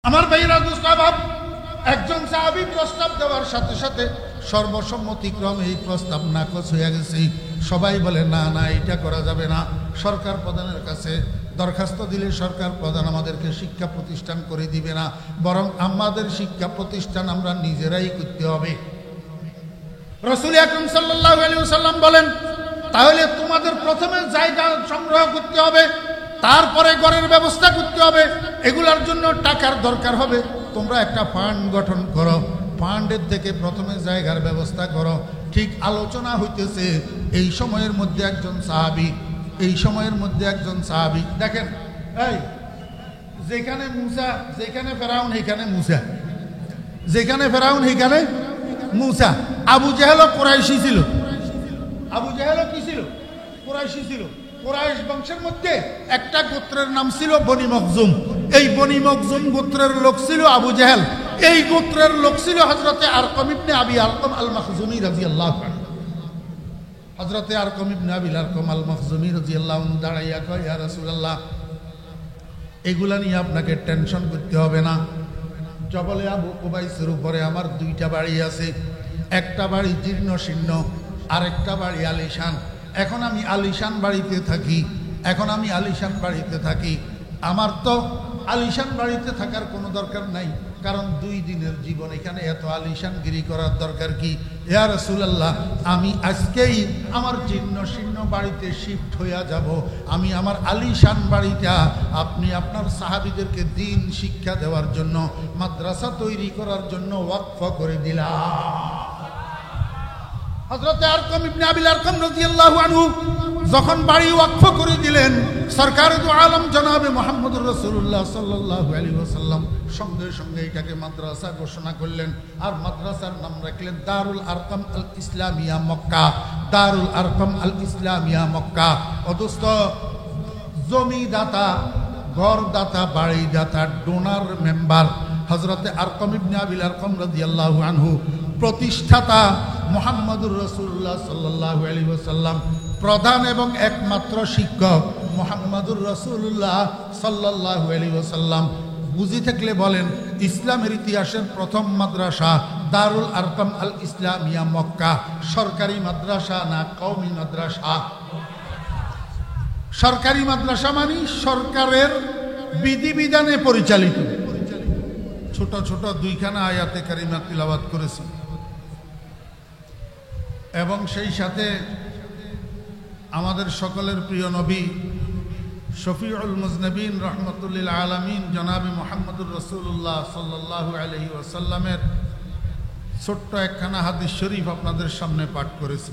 আমার ভাইরা দুস্তাবাব, একজন সাহাবী প্রস্তাব দেওয়ার সাথে সাথে সর্বসম্মতিক্রমে এই প্রস্তাব নাকচ হয়ে গেছে। সবাই বলে না না, এটা করা যাবে না। সরকার প্রধানের কাছে দরখাস্ত দিলে সরকার প্রধান আমাদেরকে শিক্ষা প্রতিষ্ঠান করে দিবে না, বরং আমাদের শিক্ষা প্রতিষ্ঠান আমরা নিজেরাই করতে হবে। রাসূল আকরাম সাল্লাল্লাহু আলাইহি ওয়াসাল্লাম বলেন, তাহলে তোমাদের প্রথমে জায়গা সংগ্রহ করতে হবে, তারপরে ঘরের ব্যবস্থা করতে হবে। এগুলোর জন্য টাকার দরকার হবে। তোমরা একটা ফান্ড গঠন করো, ফান্ডের থেকে প্রথমে জায়গার ব্যবস্থা করো। ঠিক আলোচনা হইতেছে, এই সময়ের মধ্যে একজন সাহাবী দেখেন, এই যেখানে মুসা, যেখানে ফেরাউন সেখানে মুসা, যেখানে ফেরাউন সেখানে মুসা। আবু জেহেলও কুরাইশি ছিল। আবু জেহেলও কি ছিল? কুরাইশি ছিল। কুরাইশ বংশের মধ্যে একটা গোত্রের নাম ছিল বনি মখজুম। এই বনি মখজুম গোত্রের লোক ছিল আবু জেহেল। এই গোত্রের লোক ছিল হযরতে আরকম ইবনে আবি আরকম আল মখজুমি রাদিয়াল্লাহু আনহু। হযরতে আরকম ইবনে আবি আরকম আল মখজুমি রাদিয়াল্লাহু আনহু দাঁড়াইয়া কয়, ইয়া রাসূলুল্লাহ, এগুলা নিয়ে আপনাকে টেনশন করতে হবে না। জবলে আবু কুবাইসের উপরে আমার দুইটা বাড়ি আছে। একটা বাড়ি জীর্ণ শীর্ণ, আরেকটা বাড়ি আলিশান। এখন আমি আলিশান বাড়িতে থাকি। আমার তো আলিশান বাড়িতে থাকার কোনো দরকার নাই, কারণ 2 দিনের জীবন, এখানে এত আলিশানগিরি করার দরকার কি? ইয়া রাসূলুল্লাহ, আমি আজকেই আমার জীর্ণ শীর্ণ বাড়িতে শিফট হইয়া যাব। আমি আমার আলিশান বাড়িটা আপনি আপনার সাহাবীদেরকে দ্বীন শিক্ষা দেওয়ার জন্য, মাদ্রাসা তৈরি করার জন্য ওয়াকফ করে দিলাম। হযরত আরকম ইবনে আবি আরকম রাদিয়াল্লাহু আনহু যখন বাড়ি ওয়াকফ করে দিলেন, সরকারে দু আলম জনাবে মুহাম্মদুর রাসূলুল্লাহ সাল্লাল্লাহু আলাইহি ওয়াসাল্লাম সঙ্গে সঙ্গে এটাকে মাদ্রাসা ঘোষণা করলেন। আর মাদ্রাসার নাম রাখলেন দারুল আরকম আল ইসলামিয়া মক্কা। দারুল আরকম আল ইসলামিয়া মক্কা। অদস্ত জমিদাতা, ঘরদাতা, বাড়িদাতা, ডোনার মেম্বার হযরতে আরকম ইবনে আবি আরকম রাদিয়াল্লাহু আনহু, প্রতিষ্ঠাতা মুহাম্মদুর রাসূলুল্লাহ সাল্লাল্লাহু আলাইহি ওয়াসাল্লাম, প্রধান এবং একমাত্র শিক্ষক মুহাম্মদুর রাসূলুল্লাহ সাল্লাল্লাহু আলাইহি ওয়াসাল্লাম। বুঝি থাকলে বলেন, ইসলামের ইতিহাসের প্রথম মাদ্রাসা দারুল আরকম আল ইসলামিয়া মক্কা। সরকারি মাদ্রাসা না কওমি মাদ্রাসা? সরকারি মাদ্রাসা মানে সরকারের বিধিবিধানে পরিচালিত। ছোট ছোট 2খানা আয়াতে কারিমা তিলাওয়াত করেছি, এবং সেই সাথে আমাদের সকলের প্রিয় নবী শফিউল মুজনবিন রহমতুল্লিল আলামিন জনাবে মুহাম্মদুর রাসূলুল্লাহ সাল্লাল্লাহু আলাইহি ওয়াসাল্লামের ছোট্ট একখানা হাদিস শরীফ আপনাদের সামনে পাঠ করেছি।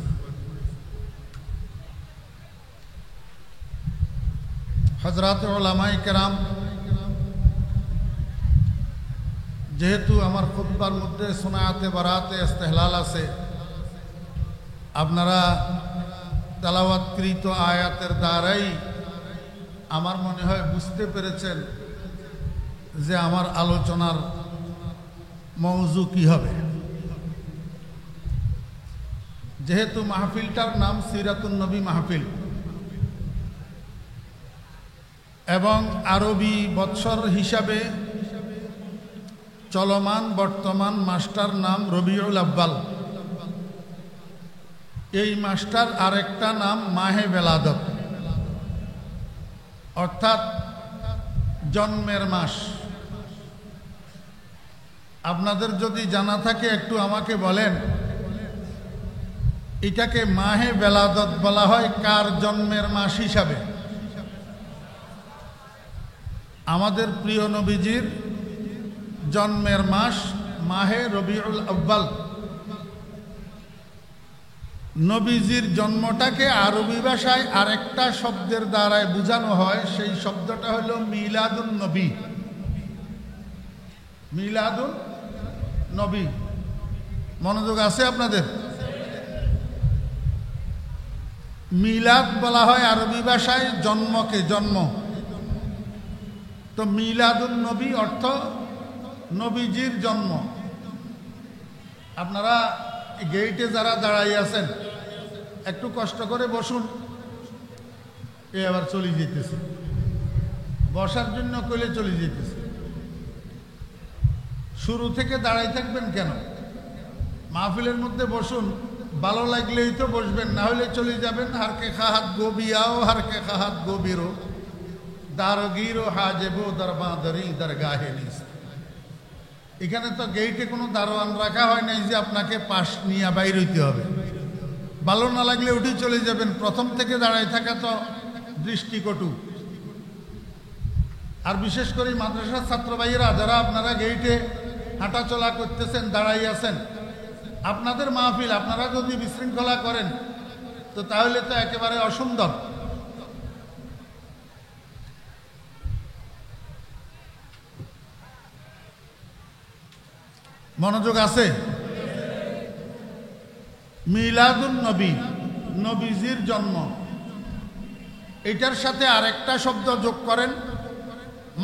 হযরত উলামায়ে কেরাম, যেহেতু আমার খুতবার মধ্যে সুনাতে বারাতে ইস্তেহলাল আছে, আপনারা তেলাওয়াতকৃত আয়াতের দ্বারাই আমার মনে হয় বুঝতে পেরেছেন যে আমার আলোচনার মওজু কি হবে। যেহেতু মাহফিলটার নাম সিরাতুন নবী মাহফিল, এবং আরবি বৎসর হিসাবে চলমান বর্তমান মাসটার নাম রবিউল আব্বাল। এই মাসটার আরেকটা নাম মাহে বেলাদত, অর্থাৎ জন্মের মাস। আপনাদের যদি জানা থাকে একটু আমাকে বলেন, এটাকে মাহে বেলাদত বলা হয় কার জন্মের মাস হিসাবে? আমাদের প্রিয় নবীজির জন্মের মাস মাহে রবিউল আব্বাল। নবীজির জন্মটাকে আরবি ভাষায় আরেকটা শব্দের দ্বারায় বোঝানো হয়, সেই শব্দটা হলো মিলাদুন নবী। মিলাদুন নবী, মনোযোগ আছে আপনাদের? মিলাদ বলা হয় আরবি ভাষায় জন্মকে, জন্ম। তো মিলাদুন নবী অর্থ নবীজির জন্ম। আপনারা গেইটে যারা দাঁড়াই আছেন, একটু কষ্ট করে বসুন। এবার চলে যেতেছে, বসার জন্য কইলে চলে যেতেছে। শুরু থেকে দাঁড়াই থাকবেন কেন? মাহফিলের মধ্যে বসুন, ভালো লাগলেই তো বসবেন, না হলে চলে যাবেন। হারকে খাহাত গোবিয়াও হারকে খাহাত গোবিরো দারগিরো হাজেবো দরবাদরি দরগাহে নিস। এখানে তো গেইটে কোনো দারোয়ান রাখা হয় নাই যে আপনাকে পাশ নিয়ে বাইর হইতে হবে। ভালো না লাগলে উঠে চলে যাবেন। প্রথম থেকে দাঁড়াই থাকা তো দৃষ্টিকটু। আর বিশেষ করে মাদ্রাসার ছাত্র ভাইয়েরা যারা আপনারা গেইটে হাঁটাচলা করতেছেন, দাঁড়াই আছেন, আপনাদের মাহফিল আপনারা যদি বিশৃঙ্খলা করেন তো তাহলে তো একেবারে অসুন্দর। মনোযোগ আছে? মিলাদুন নবী, নবীজির জন্ম, এটার সাথে আরেকটা শব্দ যোগ করেন,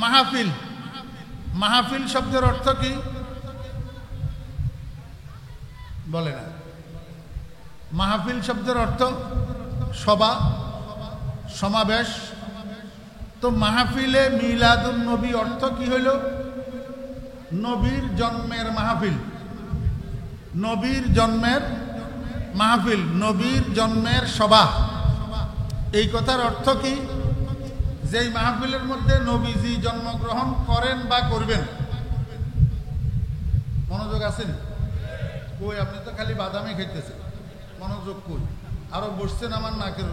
মাহফিল। মাহফিল শব্দের অর্থ কি বলে না? মাহফিল শব্দের অর্থ সভা, সমাবেশ। তো মাহফিলে মিলাদুন নবী অর্থ কি হইল? নবীর জন্মের মাহফিল। নবীর জন্মের মাহফিল, নবীর জন্মের সভা। এই কথার অর্থ কি? যেই মাহফিলের মধ্যে নবীজি জন্মগ্রহণ করেন বা করবেন। মনোযোগ আছেন? কই আপনি তো খালি বাদামই খাইতেছেন, মনোযোগ কই? আরো বসছেন আমার নাকের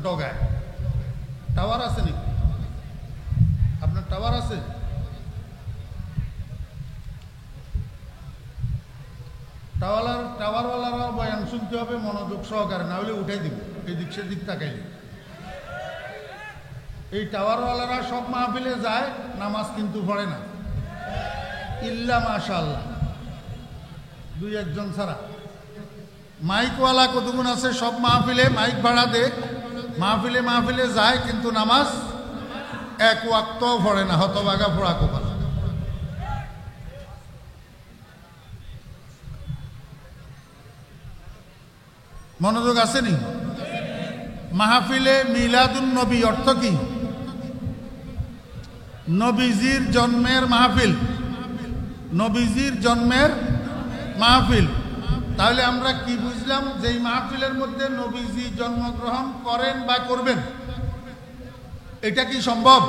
ডগায়। টাওয়ার আছে নাকি আপনার? টাওয়ার আছে? টাওয়ারওয়ালারা বয়ান শুনতে হবে মনোযোগ সহকারে, না হলে উঠাই দিব এদিক সেদিক তাকাইলে। এই টাওয়ারওয়ালারা সব মাহফিলে যায়, নামাজ কিন্তু পড়ে না, ইল্লা মাশাআল্লাহ দুই একজন ছাড়া। মাইকওয়ালা কতগুণ আছে সব মাহফিলে, মাইক ভাড়া দে, মাহফিলে মাহফিলে যায়, কিন্তু নামাজ এক ওয়াক্তও পড়ে না। হতভাগা ফোড়া কোপাল। মনোযোগ আসেনি? মাহফিলে মিলাদুন নবী অর্থ কি? নবীজির জন্মের মাহফিল। নবীজির জন্মের মাহফিল। তাহলে আমরা কি বুঝলাম? যেই মাহফিলের মধ্যে নবীজি জন্মগ্রহণ করেন বা করবেন, এটা কি সম্ভব?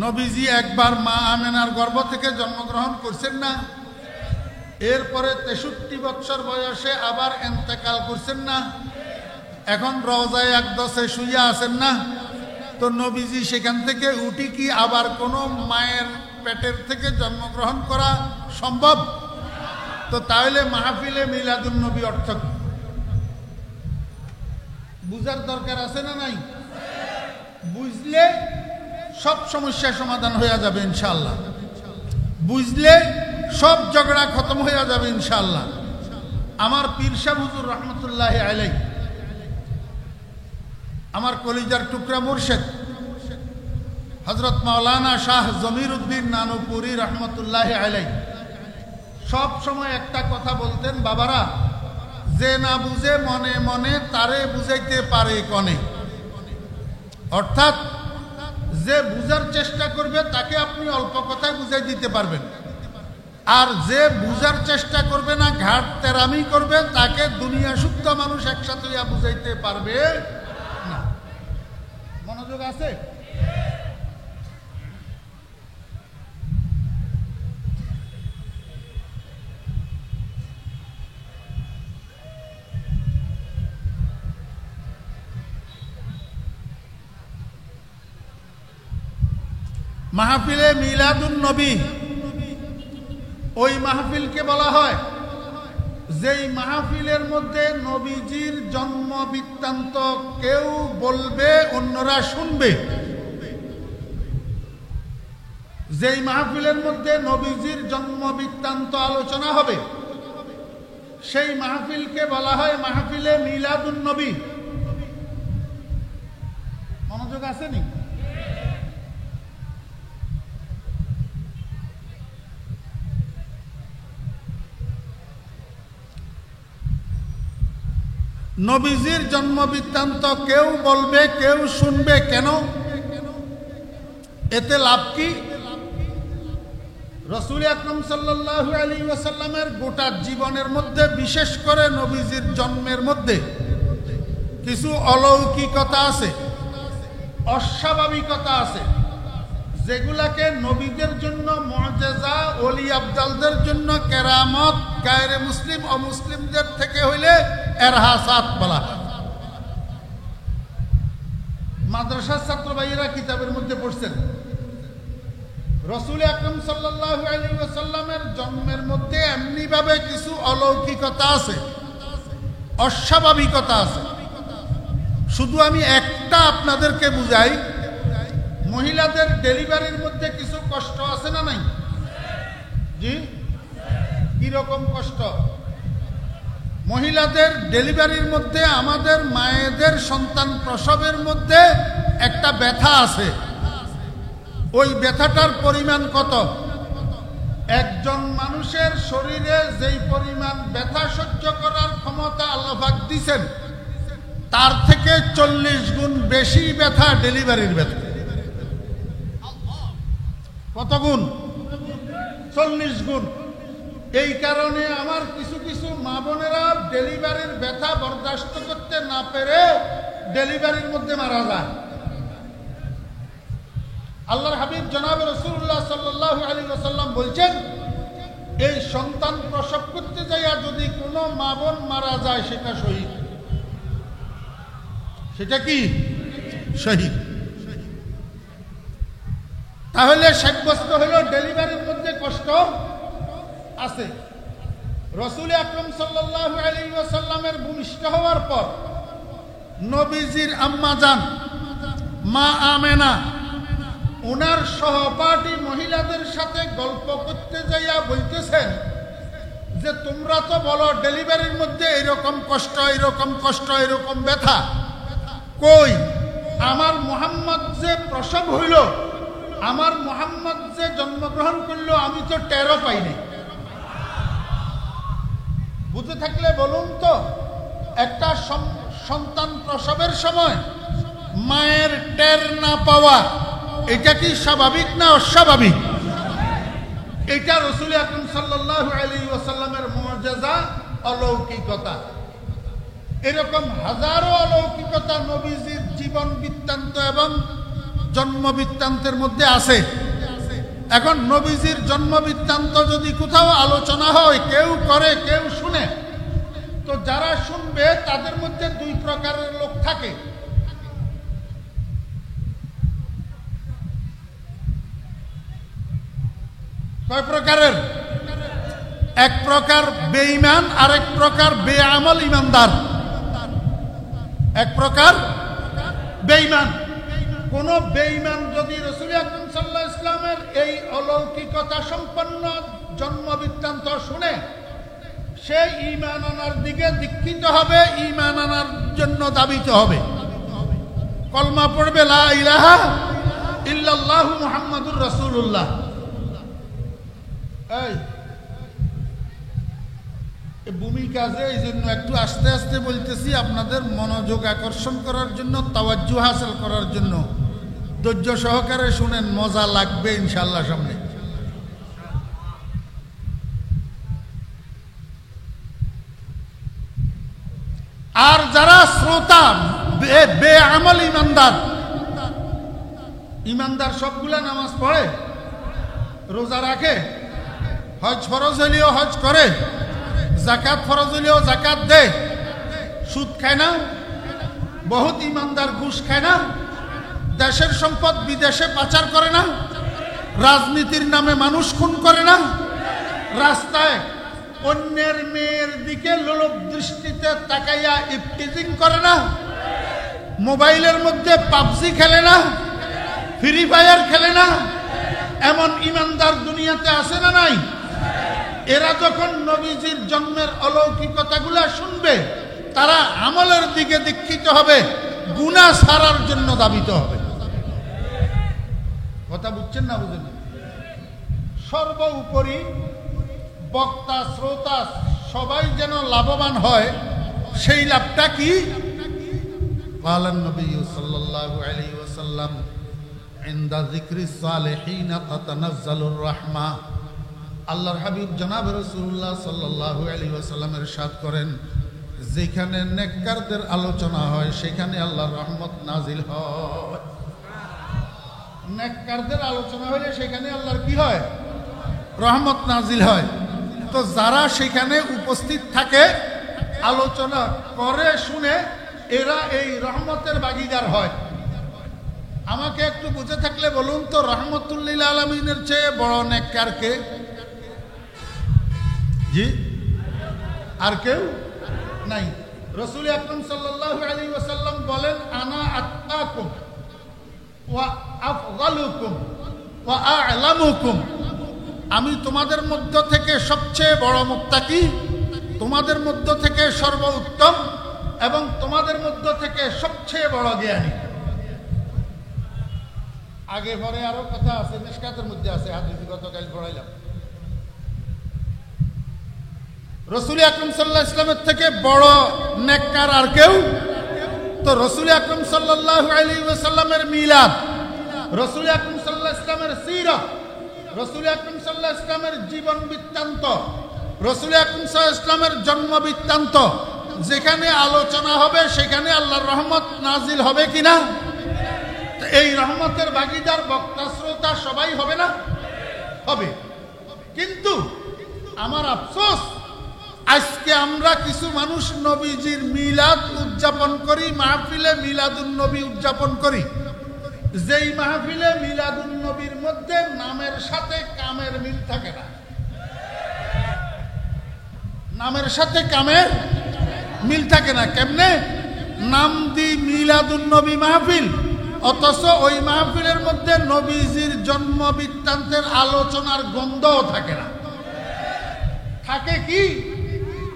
নবীজি একবার মা আমেনার গর্ভ থেকে জন্মগ্রহণ করছেন না? এরপরে 63 বছর বয়সে আবার ইন্তেকাল করছেন না? এখন রওজায়ে আকদসে শুইয়া আছেন না? তো নবীজি সেখান থেকে উঠি কি আবার কোনো মায়ের পেটের থেকে জন্মগ্রহণ করা সম্ভব? তো তাহলে মাহফিলে মিলাদুন নবী অর্থ বুঝার দরকার আছে না নাই? বুঝলে সব সমস্যার সমাধান হয়ে যাবে ইনশাআল্লাহ। বুঝলে সব ঝগড়া খতম হয়ে যাবে ইনশাআল্লাহ। আমার পীর সাহেব হুজুর রহমতুল্লাহি আলাইহি, আমার কলিজার টুকরা মুর্শিদ হযরত মাওলানা শাহ জমির উদ্দিন নানুপুরি রহমতুল্লাহি আলাইহি সব সময় একটা কথা বলতেন, বাবারা, যে না বুঝে মনে মনে তারে বুঝাইতে পারে কনে। অর্থাৎ যে বুঝার চেষ্টা করবে তাকে আপনি অল্প কথায় বুঝাই দিতে পারবেন, আর যে বুঝার চেষ্টা করবে না, ঘাট তেরামি করবে, তাকে দুনিয়া শুদ্ধ মানুষ একসাথে বুঝাইতে পারবে না। মনোযোগ আছে? মাহফিলে মিলাদুন নবী ওই মাহফিলকে বলা হয় যেই মাহফিলের মধ্যে নবীজির জন্ম বৃত্তান্ত কেউ বলবে, অন্যরা শুনবে। যেই মাহফিলের মধ্যে নবীজির জন্ম বৃত্তান্ত আলোচনা হবে সেই মাহফিলকে বলা হয় মাহফিলে মিলাদুন নবী। মনোযোগ আসেনি? নবীজির জন্ম বৃত্তান্ত কেউ বলবে, কেউ শুনবে। কেন? এতে লাভ কি? রাসূল আকরাম সাল্লাল্লাহু আলাইহি ওয়াসাল্লামের গোটা জীবনের মধ্যে, বিশেষ করে নবীজির জন্মের মধ্যে কিছু অলৌকিকতা আছে, অস্বাভাবিকতা আছে, যেগুলাকে নবীদের জন্য মুআজিজা, ওলি আবদালদের জন্য কেরামত, গায়রে মুসলিম অমুসলিমদের থেকে হইলে এরহাসাত বলা হয়। মাদ্রাসার ছাত্র ভাইয়েরা কিতাবের মধ্যে পড়ছেন, রাসূল আকরাম সাল্লাল্লাহু আলাইহি ওয়াসাল্লামের জন্মের মধ্যে এমনিভাবে কিছু অলৌকিকতা আছে, অস্বাভাবিকতা আছে। শুধু আমি একটা আপনাদেরকে বুঝাই, মহিলাদের ডেলিভারির মধ্যে কিছু কষ্ট আছে না নাই? জি, কিরকম কষ্ট? মহিলাদের ডেলিভারির মধ্যে, আমাদের মায়েদের সন্তান প্রসবের মধ্যে একটা ব্যথা আছে। ওই ব্যথাটার পরিমাণ কত? একজন মানুষের শরীরে যেই পরিমাণ ব্যথা সহ্য করার ক্ষমতা আল্লাহ পাক দিয়েছেন, তার থেকে 40 গুণ বেশি ব্যথা ডেলিভারির ব্যথা। কত গুণ? 40 গুণ। এই কারণে আমার কিছু কিছু মা বোনেরা ডেলিভারির ব্যথা বরদাস্ত করতে না পেরে ডেলিভারির মধ্যে মারা যায়। আল্লাহর হাবিব জনাবে রাসূলুল্লাহ সাল্লাল্লাহু আলাইহি ওয়াসাল্লাম বলছেন, এই সন্তান প্রসব করতে যাইয়া যদি কোনো মা বোন মারা যায়, সেটা শহীদ। সেটা কি? শহীদ। তাহলে সাব্যস্ত হলো ডেলিভারির মধ্যে কষ্ট আছে। রাসূল আকরাম সাল্লাল্লাহু আলাইহি ওয়াসাল্লামের ভূমিষ্ঠ হওয়ার পর নবীজির আম্মা জান মা আমেনা ওনার সহপাঠী মহিলাদের সাথে গল্প করতে যাইয়া বলতেছেন যে, তোমরা তো বলো ডেলিভারির মধ্যে এরকম কষ্ট, এরকম কষ্ট, এরকম ব্যথা, কই আমার মুহাম্মদ যে প্রসব হইল, আমার মুহাম্মদ যে জন্মগ্রহণ করলো, আমি তো টেরও পাইনি। বুঝে থাকলে বলুন তো, একটা সন্তান প্রসবের সময় মায়ের টের না পাওয়া, এটা কি স্বাভাবিক না অস্বাভাবিক? এটা রাসূল আকরাম সাল্লাল্লাহু আলাইহি ওয়াসাল্লামের মুআজিজা, অলৌকিকতা। এরকম হাজারো অলৌকিকতা নবীজির জীবন বৃত্তান্ত এবং জন্ম বৃত্তান্তের মধ্যে আছে। এখন নবীজির জন্ম বৃত্তান্ত যদি কোথাও আলোচনা হয়, কেউ করে কেউ শুনে, তো যারা শুনবে তাদের মধ্যে দুই প্রকারের লোক থাকে। কয় প্রকারের? এক প্রকার বেঈমান, আর এক প্রকার বেআমল ইমানদার। এক প্রকার বেঈমান। কোন বেঈমান যদি রাসূল আকরাম সাল্লাল্লাহু আলাইহি ওয়াসাল্লামের এই অলৌকিকতা সম্পন্ন জন্ম বৃত্তান্ত শুনে, সে ঈমান আনার দিকে দীক্ষিত হবে, ঈমান আনার জন্য দাবিত হবে, কলমা পড়বে লা ইলাহা ইল্লাল্লাহু মুহাম্মাদুর রাসূলুল্লাহ। এই ভূমিকা যে এই জন্য একটু আস্তে আস্তে বলতেছি, আপনাদের মনোযোগ আকর্ষণ করার জন্য, তাওয়াজ্জুহ হাসিল করার জন্য। ধৈর্য সহকারে শুনেন, মজা লাগবে ইনশাআল্লাহ সামনে। আর যারা শ্রোতা বেআমল ইমানদার, ইমানদার সবগুলা নামাজ পড়ে, রোজা রাখে, হজ ফরজ হইলেও হজ করে, যাকাত ফরজ হইলেও যাকাত দেয়, সুদ খায় না, বহুত ইমানদার ঘুষ খায় না, দেশের সম্পদ বিদেশে পাচার করে না, রাজনীতির নামে মানুষ খুন করে না, রাস্তায় অন্যের মেয়ের দিকে লোলুপ দৃষ্টিতে তাকাইয়া ইফটিজিং করে না, মোবাইলের মধ্যে পাবজি খেলে না, ফ্রি ফায়ার খেলে না, এমন ইমানদার দুনিয়াতে আছে না নাই? এরা যখন নবীজির জন্মের অলৌকিকতাগুলা শুনবে, তারা আমলের দিকে দীক্ষিত হবে, গুনাহ ছাড়ার জন্য দাবিত হবে। কথা বুঝছেন না বুঝেন? সর্বোপরি বক্তা শ্রোতা সবাই যেন লাভবান হয়, সেই লাভটা কি? ক্বালান নবী সাল্লাল্লাহু আলাইহি ওয়াসাল্লাম, ইনদা যিকরিস সালিহিন তাতানাজ্জালুর রাহমা আল্লাহর হাবিব জনাব রাসূলুল্লাহ সাল্লাল্লাহু আলাইহি ওয়াসাল্লাম ইরশাদ করেন, যেখানে নেককারদের আলোচনা হয় সেখানে আল্লাহর রহমত নাজিল হয়। নেককারদের আলোচনা হলে সেখানে আল্লাহর কি হয়? রহমত নাজিল হয়। তো যারা সেখানে উপস্থিত থাকে, আলোচনা করে শুনে, এরা এই রহমতের ভাগীদার হয়। আমাকে একটু বুঝে থাকলে বলুন তো, রহমতুল লিল আলামিনের চেয়ে বড় নেককার কে? জি, আর কেউ নাই। রাসূল আকরাম সাল্লাল্লাহু আলাইহি ওয়াসাল্লাম বলেন, আনা আতকাকুম ওয়া আফযালুকুম ওয়া আ'লামুকুম, আমি তোমাদের মধ্য থেকে সবচেয়ে বড় মুত্তাকি, তোমাদের মধ্য থেকে সর্বোত্তম এবং তোমাদের মধ্য থেকে সবচেয়ে বড় জ্ঞানী। আগে পরে আরো কথা আছে, মিশকাতের মধ্যে আছে, হাদিস গতকাল পড়াইলাম। রাসূল আকরাম সাল্লাল্লাহু আলাইহি ওয়াসাল্লামের থেকে বড় নেককার আর কেউ? তো রাসূল আকরাম সাল্লাল্লাহু আলাইহি ওয়াসাল্লামের মিলাদ, রাসূল আকরাম সাল্লাল্লাহু আলাইহি ওয়াসাল্লামের সিরাত, রাসূল আকরাম সাল্লাল্লাহু আলাইহি ওয়াসাল্লামের জীবন বৃত্তান্ত, রাসূল আকরাম সাল্লাল্লাহু আলাইহি ওয়াসাল্লামের জন্ম বৃত্তান্ত যেখানে আলোচনা হবে সেখানে আল্লাহর রহমত নাজিল হবে কিনা? এই রহমতের ভাগীদার বক্তা শ্রোতা সবাই হবে না? হবে। কিন্তু আমার আফসোস, আজকে আমরা কিছু মানুষ নবীজির মিলাদ উদযাপন করি, মাহফিলে মিলাদুন নবী উদযাপন করি। যেই মাহফিলে মিলাদুন নবীর মধ্যে নামের সাথে কামের মিল থাকে না। নামের সাথে কামের মিল থাকে না। কেমনে? নাম দি মিলাদুন নবী মাহফিল, অথচ ওই মাহফিলের মধ্যে নবীজির জন্ম বৃত্তান্তের আলোচনার গন্ধও থাকে না। থাকে কি?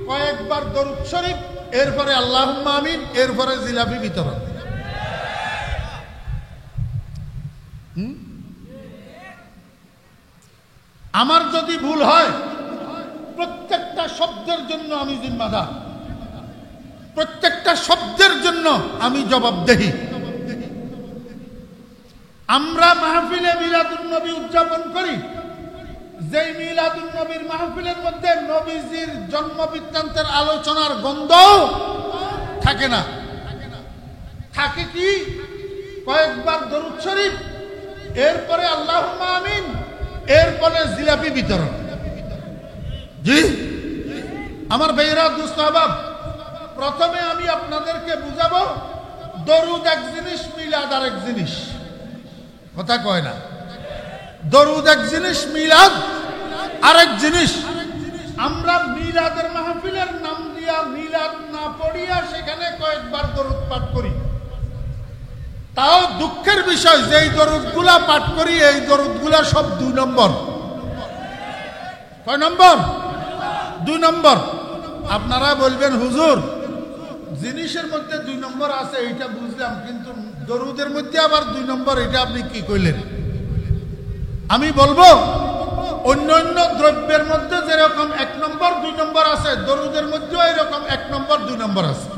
কয়েকবার দরুদ শরীফ, এরপরে আল্লাহুম্মা আমিন, এরপরে জিলাপি বিতরণ। আমার যদি ভুল হয়, প্রত্যেকটা শব্দের জন্য আমি জিম্মাদার, প্রত্যেকটা শব্দের জন্য আমি জবাবদেহি। আমরা মাহফিলে মিলাদুন নবী উদযাপন করি, যেই মিলাদুন নবীর মাহফিলের মধ্যে নবীজির জন্ম বৃত্তান্তের আলোচনার গন্ধ থাকে না। থাকে কি? কয়েকবার দরুদ শরীফ, এরপরে আল্লাহুম্মা আমিন, এরপরে জিলাপি বিতরণ। জি আমার ভাইরা, দোস্ত আহবাব, প্রথমে আমি আপনাদেরকে বুঝাবো, দরুদ এক জিনিস, মিলাদ আর এক জিনিস। কথা কয় না? দরুদ এক জিনিস, মিলাদ আরেক জিনিস। আমরা মিলাদের মাহফিলের নাম দিয়া মিলাদ না পড়িয়া সেখানে কয়েকবার দরুদ পাঠ করি। তাও দুঃখের বিষয়, যে এই দরুদগুলা পাঠ করি, এই দরুদগুলা সব 2 নম্বর। কয় নম্বর? 2 নম্বর। আপনারা বলবেন, হুজুর জিনিসের মধ্যে 2 নম্বর আছে, এইটা বুঝলাম, কিন্তু দরুদের মধ্যে আবার 2 নম্বর, এটা আপনি কি কইলেন? আমি বলবো, অন্য অন্য দ্রব্যের মধ্যে যেরকম 1 নম্বর 2 নম্বর আছে, দরুদের মধ্যেও এরকম 1 নম্বর 2 নম্বর আছে।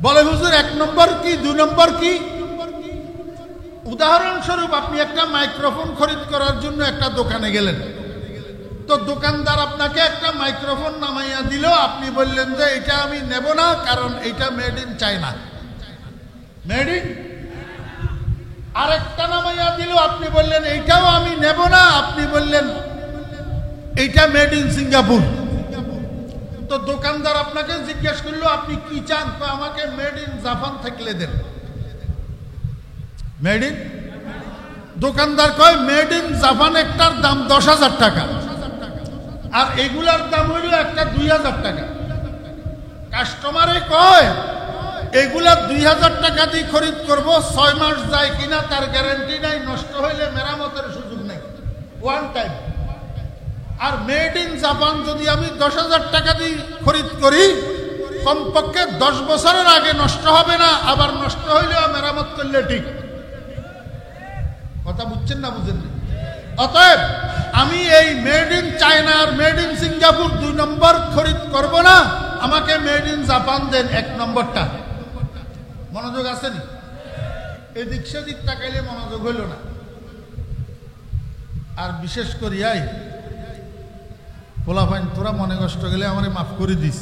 বলে হুজুর 1 নম্বর কি 2 নম্বর কি? উদাহরণস্বরূপ, আপনি একটা মাইক্রোফোন খরিদ করার জন্য একটা দোকানে গেলেন, তো দোকানদার আপনাকে একটা মাইক্রোফোন নামাইয়া দিল, আপনি বললেন যে এটা আমি নেব না, কারণ এটা made in China. Made in. আরেকটা নামাইয়া দিল, আপনি বললেন এইটাও আমি নেব না, আপনি বললেন এইটা মেড ইন সিঙ্গাপুর। তো দোকানদার আপনাকে জিজ্ঞেস করলো, আপনি কি চান? তো আমাকে মেড ইন জাপান থাকলে দেন। Made in. দোকানদার কয় মেড ইন জাপান একটার দাম 10,000 টাকা, আর এগুলার দাম হইল একটা 2,000 টাকা। কাস্টমারে কয় এগুলা 2,000 টাকা দিয়ে খরিদ করব, 6 মাস যায় কিনা তার গ্যারান্টি নাই, নষ্ট হইলে মেরামতের সুযোগ নেই, ওয়ান টাইম। আর মেড ইন জাপান যদি আমি 10,000 টাকা দিয়ে খরিদ করি, কমপক্ষে 10 বছরের আগে নষ্ট হবে না, আবার নষ্ট হইলেও মেরামত করলে ঠিক। কথা বুঝছেন না বুঝেন না? অতএব আমি এই মেড ইন চায়না আর মেড ইন সিঙ্গাপুর 2 নম্বর খরিদ করব না, আমাকে মেড ইন জাপান দেন 1 নম্বরটা। মনোযোগ আসেনি? এদিক সেদিক তাকাইলে মনোযোগ হইল না। আর বিশেষ করিয়াই পোলাপাইন তোরা মনে কষ্ট গেলে আমারে মাফ করে দিস।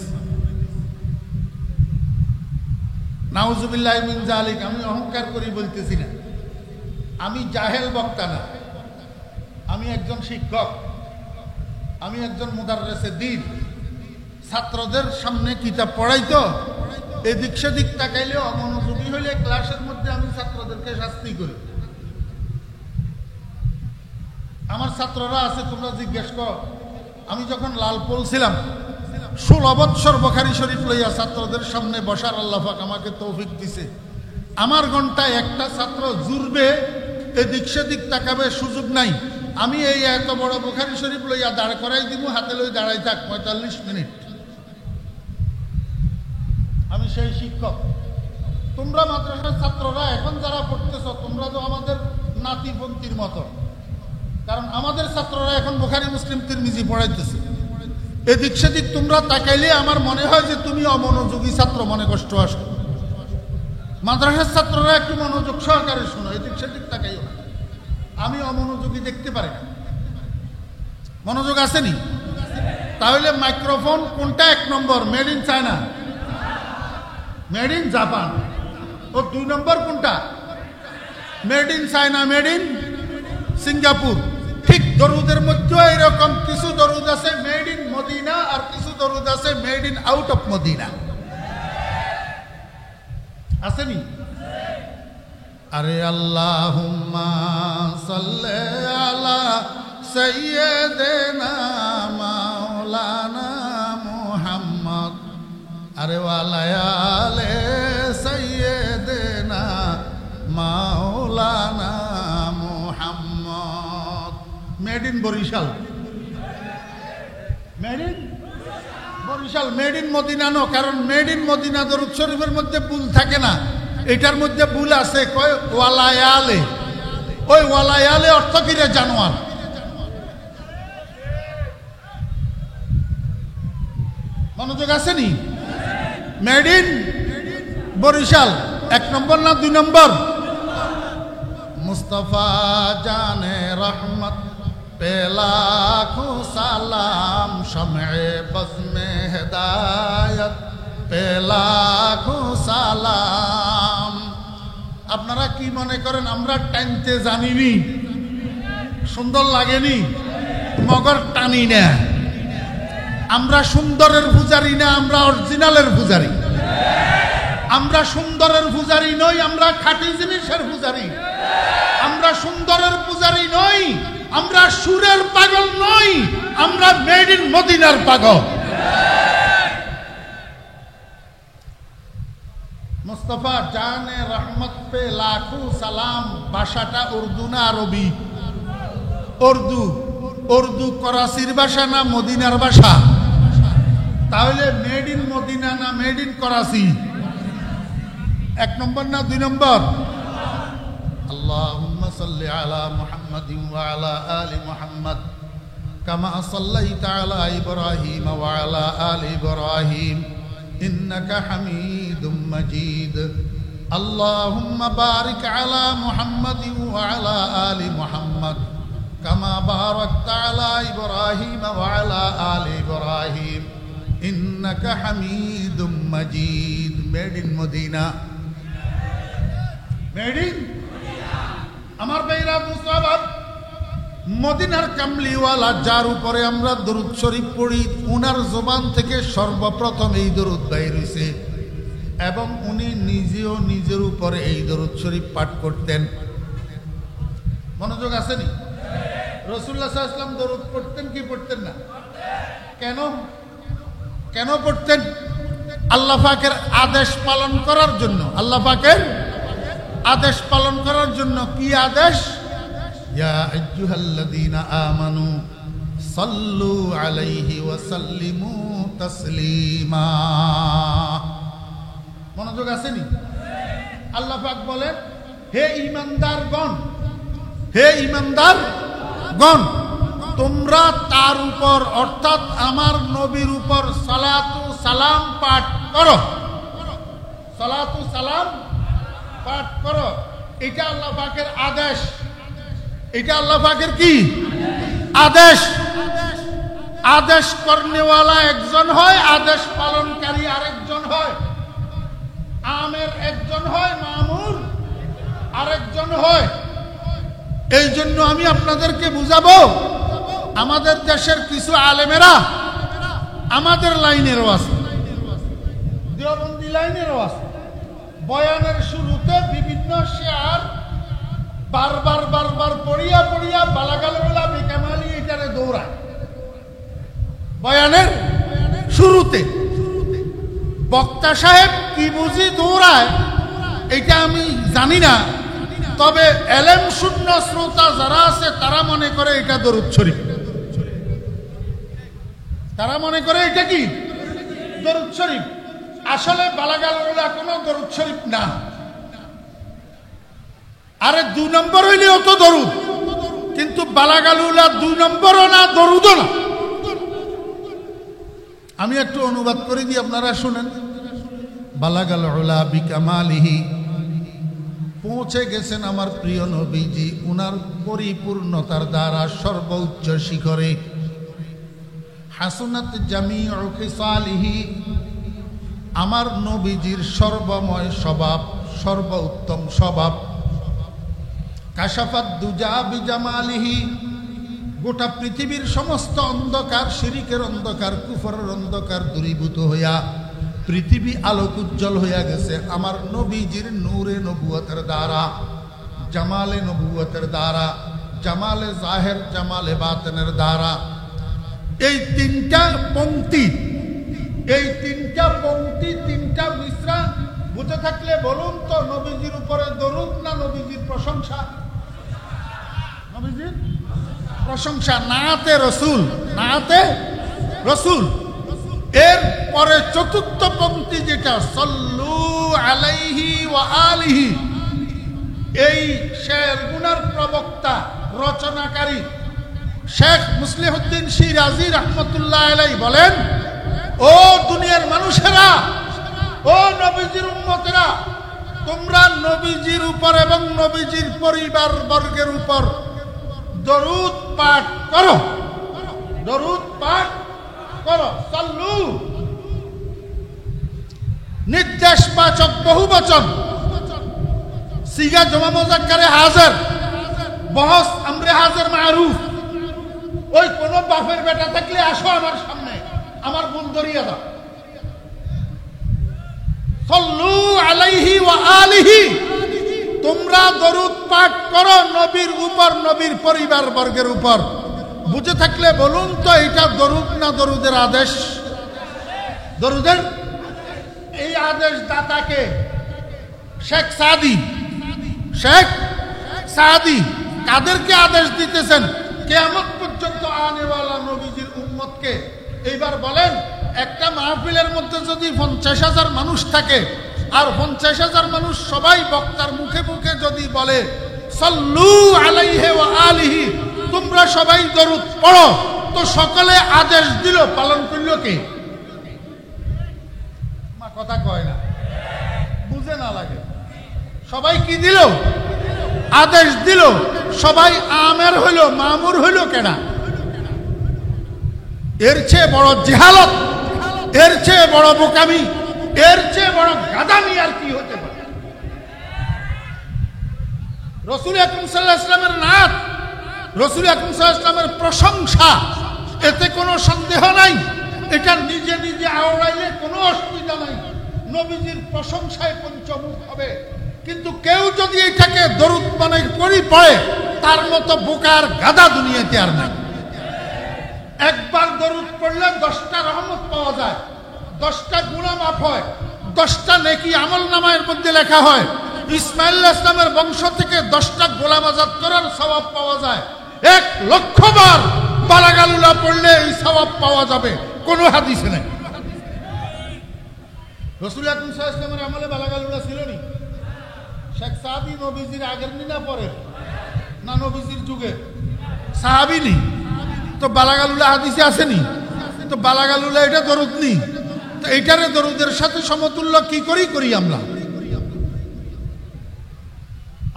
নাউজুবিল্লাহ মিন জালিক, আমি অহংকার করি বলতেছি না, আমি জাহেল বক্তা না, আমি একজন শিক্ষক, আমি একজন মুদাররিসে দ্বীন। ছাত্রদের সামনে কিতাব পড়াই তো এদিক সেদিক তাকাইলে অমনোযোগী হইলে ক্লাসের মধ্যে আমি ছাত্রদেরকে শাস্তি করি। আমার ছাত্ররা আছে, তোমরা জিজ্ঞেস কর, আমি যখন লালপোল ছিলাম 16 বৎসর বুখারী শরীফ লইয়া ছাত্রদের সামনে বসার আল্লাহ পাক আমাকে তৌফিক দিছে। আমার ঘন্টায় একটা ছাত্র জুড়বে, এদিক সেদিক তাকাবে, সুযোগ নাই। আমি এই এত বড় বুখারী শরীফ লইয়া দাঁড় করাই দিব, হাতে লই দাঁড়াই থাক 45 মিনিট। আমি সেই শিক্ষক। তোমরা মাদ্রাসার ছাত্ররা এখন যারা পড়তেছ, তোমরা তো আমাদের নাতিপন্থীর মতো, কারণ আমাদের ছাত্ররা এখন বুখারী মুসলিম তিরমিজি পড়াইতেছে। এদিক সেদিক তোমরা তাকাইলে আমার মনে হয় যে তুমি অমনোযোগী ছাত্র, মনে কষ্ট আসে। মাদ্রাসার ছাত্ররা একটু মনোযোগ সহকারে শোনো, এদিক সেদিক তাকাইও না। আমি অমনোযোগী দেখতে পারি না। মনোযোগ আসেনি? তাহলে মাইক্রোফোন কোনটা 1 number? Made in China, made in Japan. ও 2 নম্বর কোনটা? Made in China, made in Singapore. ঠিক দরুদের মধ্যে এরকম কিছু দরুদ আছে মেড ইন মদিনা, আর কিছু দরুদ আছে made in out of Medina. আসেনি? আরে আল্লাহুম্মা সাল্লি আলা সাইয়্যিদিনা মাওলানা মুহাম্মদ, আরে ওয়ালা আলে সাইয়্যিদিনা মাওলানা মুহাম্মদ। Made in Barishal, made in Barishal, made in Medina no, কারণ মেড ইন মদিনা দরুদ শরীফের মধ্যে ভুল থাকে না, এটার মধ্যে ভুল আছে। কয় ওয়ালায়ালে, ওই ওয়ালায়ালে অর্থ কি রে? জানোয়ার। মনোযোগ আসেনি? মেড ইন বরিশাল 1 নম্বর না 2 নম্বর? মুস্তাফা জানে রহমত पे लाखों सलाम, शम्ए बज़्म हिदायत पे लाखों सलाम। আপনারা কি মনে করেন আমরা টানতে জানিনি? সুন্দর লাগেনি? মগর টানি না। আমরা সুন্দরের পূজারি না, আমরা অরিজিনালের পূজারি। আমরা সুন্দরের পূজারি নই, আমরা খাঁটি জিনিসের পূজারি। আমরা সুন্দরের পূজারি নই, আমরা সুরের পাগল নই, আমরা মেড ইন মদিনার পাগল। মুস্তাফা জানে রহমত পে লাখো সালাম। ভাষাটা উর্দু না আরবি? উর্দু। উর্দু করাচির ভাষা না মদিনার ভাষা? তাহলে মেড ইন মদিনা না মেড ইন করাচি? 1 নম্বর না 2 নম্বর? আল্লাহুম্মা সাল্লি আলা মুহাম্মাদিন ওয়া আলা আলি মুহাম্মাদ কামা সাল্লাইতা আলা ইব্রাহিম ওয়া আলা আলি ইব্রাহিম ইন্নাকা হামিদুম মাজিদ। আল্লাহুম্মা বারিক আলা মুহাম্মাদিন ওয়া আলা আলি মুহাম্মাদ কামা বারাকতা আলা ইব্রাহিম ওয়া আলা আলি ইব্রাহিম ইন্নাকা হামিদুম মাজিদ। Made in Medina, made in. আমার ভাইরা মুসাবাব, মদিনার কামলিওয়ালা যার উপরে আমরা দরুদ শরীফ পড়ি, উনার জবান থেকে সর্বপ্রথম এই দরুদ বাইর হইছে, এবং উনি নিজেও নিজের উপরে এই দরুদ শরীফ পাঠ করতেন। মনোযোগ আসেনি? রাসূলুল্লাহ সাল্লাল্লাহু আলাইহি ওয়াসাল্লাম দরুদ পড়তেন কি পড়তেন না? কেন? কেন পড়তেন? আল্লাহ পাকের আদেশ পালন করার জন্য। আল্লাহ পাকের আদেশ পালন করার জন্য। কি আদেশ? ইয়া আইয়ুহাল্লাযীনা আমানু সাল্লু আলাইহি ওয়া সাল্লিমু তাসলিমা। মনোযোগ আসেনি? আল্লাহ পাক বলেন, হে ঈমানদারগণ, হে ঈমানদারগণ, তোমরা তার উপর অর্থাৎ আমার নবীর উপর সালাতু সালাম পাঠ করো। সালাতু সালাম পাঠ করো। এটা আল্লাহ পাকের আদেশ। এটা আল্লাহ পাকের কি আদেশ? আদেশ করনেওয়ালা একজন হয়, আদেশ পালনকারী আরেকজন হয়। আমের একজন হয়, মামুর আরেকজন হয়। এই জন্য আমি আপনাদেরকে বুঝাবো, আমাদের দেশের কিছু আলেমেরা আমাদের লাইনেরও আছে, দেওবন্দি লাইনেরও আছে। বয়ানের শুরুতে বিভিন্ন শেয়ার বারবার বারবার পড়িয়া পড়িয়া বালাগালুলা বেকামালি এটারে দৌড়ায়। বয়ানের শুরুতে বক্তা সাহেব কি বুঝি দৌড়ায় এটা আমি জানি না, তবে এলেম শূন্য শ্রোতা যারা আছে তারা মনে করে এটা দরুদ শরীফ। তারা মনে করে এটা কি দরুদ শরীফ। আসলে বালাগালুলা কোনো দরুদ শরীফ না। আরে 2 নম্বর হইলেও তো দরুদ, কিন্তু বালাগালুলা 2 নম্বরও না, দরুদও না। আমি একটু অনুবাদ করে দিই, আপনারা শুনেন। বালাগালুলা বিকামালিহি, পৌঁছে গেছেন আমার প্রিয় নবীজি উনার পরিপূর্ণতার দ্বারা সর্বোচ্চ শিখরে। হাসনাত জামিউ খিসালিহি, আমার নবীজির সর্বময় স্বভাব, সর্বোত্তম স্বভাব। কাশাফাত দুজা বিজামালিহি, গোটা পৃথিবীর সমস্ত অন্ধকার, শিরিকের অন্ধকার, কুফরের অন্ধকার দূরীভূত হইয়া পৃথিবী আলোক উজ্জ্বল হইয়া গেছে আমার নবীজির নূরে নবুয়তের দ্বারা, জামালে নবুয়তের দ্বারা, জামালে জাহের, জামালে বাতেনের দ্বারা। এই 3টা পংক্তি, এই 3টা পংক্তি, 3টা মিশ্রা বুঝে থাকলে বলুন তো, নবীজির উপরে দরুদ না নবীজির প্রশংসা? নবীজির প্রশংসা। নাতে রসুল, নাতে রসুল। এর পরে 4র্থ পংক্তি যেটা সাল্লু আলাইহি ওয়া আলিহি, এই শের গুনার প্রবক্তা, রচনাকারী শেখ মুসলিহুদ্দিন শিরাজি রাহমাতুল্লাহ আলাইহি বলেন, ও দুনিয়ার মানুষেরা, ও নবীজির উম্মতেরা, তোমরা নবীজির উপর এবং নবীজির পরিবার বর্গের উপর দরুদ পাঠ করো, দরুদ পাঠ করো। সাল্লু নির্দেশবাচক বহুবচন, সিগা জমা মুযাক্কারে হাজির, বহস আমরে হাজির মারুফ। ওই কোন বাপের বেটা থাকলে আসো আমার সামনে, আমার বোন ধরিয়া দাও। সাল্লু আলাইহি ওয়া আলিহি, তোমরা দরুদ পাঠ করো নবীর উপর, নবীর পরিবার বর্গের উপর। বুঝে থাকলে বলুন তো, এটা দরুদ না দরুদের আদেশ? দরুদের এই আদেশ দাতাকে শেখ সাদি, শেখ সাদি কাদেরকে আদেশ দিতেছেন? কিয়ামত পর্যন্ত আনেওয়ালা নবীজির উম্মতকে। এইবার বলেন, একটা মাহফিলের মধ্যে যদি 50,000 মানুষ থাকে, আর 50,000 মানুষ সবাই বক্তার মুখে মুখে যদি বলে সাল্লু আলাইহি ওয়া আলিহি, তোমরা সবাই দরুদ পড়ো, তো সকলে আদেশ দিল, পালন করল কে? মা কথা কয় না, বুঝে না লাগে। সবাই কি দিল? আদেশ দিল। সবাই আমের হইল, মামুর হইল কেনা? এর চেয়ে বড় জিহালত, এর চেয়ে বড় বোকামি, এর চেয়ে বড় গাদামি আর কি হতে পারে? রাসূল আকরাম সাল্লাল্লাহু আলাইহি ওয়াসাল্লামের নাত, রাসূল আকরাম সাল্লাল্লাহু আলাইহি ওয়াসাল্লামের প্রশংসা, এতে কোনো সন্দেহ নাই। এটা নিজে নিজে আওড়াইলে কোনো অসুবিধা নাই, নবীজির প্রশংসায় পঞ্চমুখ হবে। কিন্তু কেউ যদি এটাকে দরুদ মানে করি পড়ে, তার মতো বোকার গাদা দুনিয়াতে আর নাই। একবার দরুদ পড়লে 10টা রহমত পাওয়া যায়, 10টা গুনাহ মাফ হয়, 10টা নেকি আমল নামায়ের মধ্যে লেখা হয়। ইসমাঈল আলাইহিস সালামের বংশ থেকে 10টা গোলাম আজাদ করার সওয়াব পাওয়া যায়। 1,00,000 বার বালাগালুলা পড়লে এই সওয়াব পাওয়া যাবে, কোনো হাদিসে নেই। রাসূল আকরাম সাল্লাল্লাহু আলাইহি ওয়াসাল্লামের আমলে বালাগালুলা ছিল নি? শেখ সাহাবী নবীজির আগের নি না পরে? না নবীজির যুগে সাহাবী নি, তো বালাগালুলা হাদিসে আসেনি। তো বালাগালুলা এটা দরুদ নি, তো এইটারে দরুদের সাথে সমতুল্য কি করি আমরা?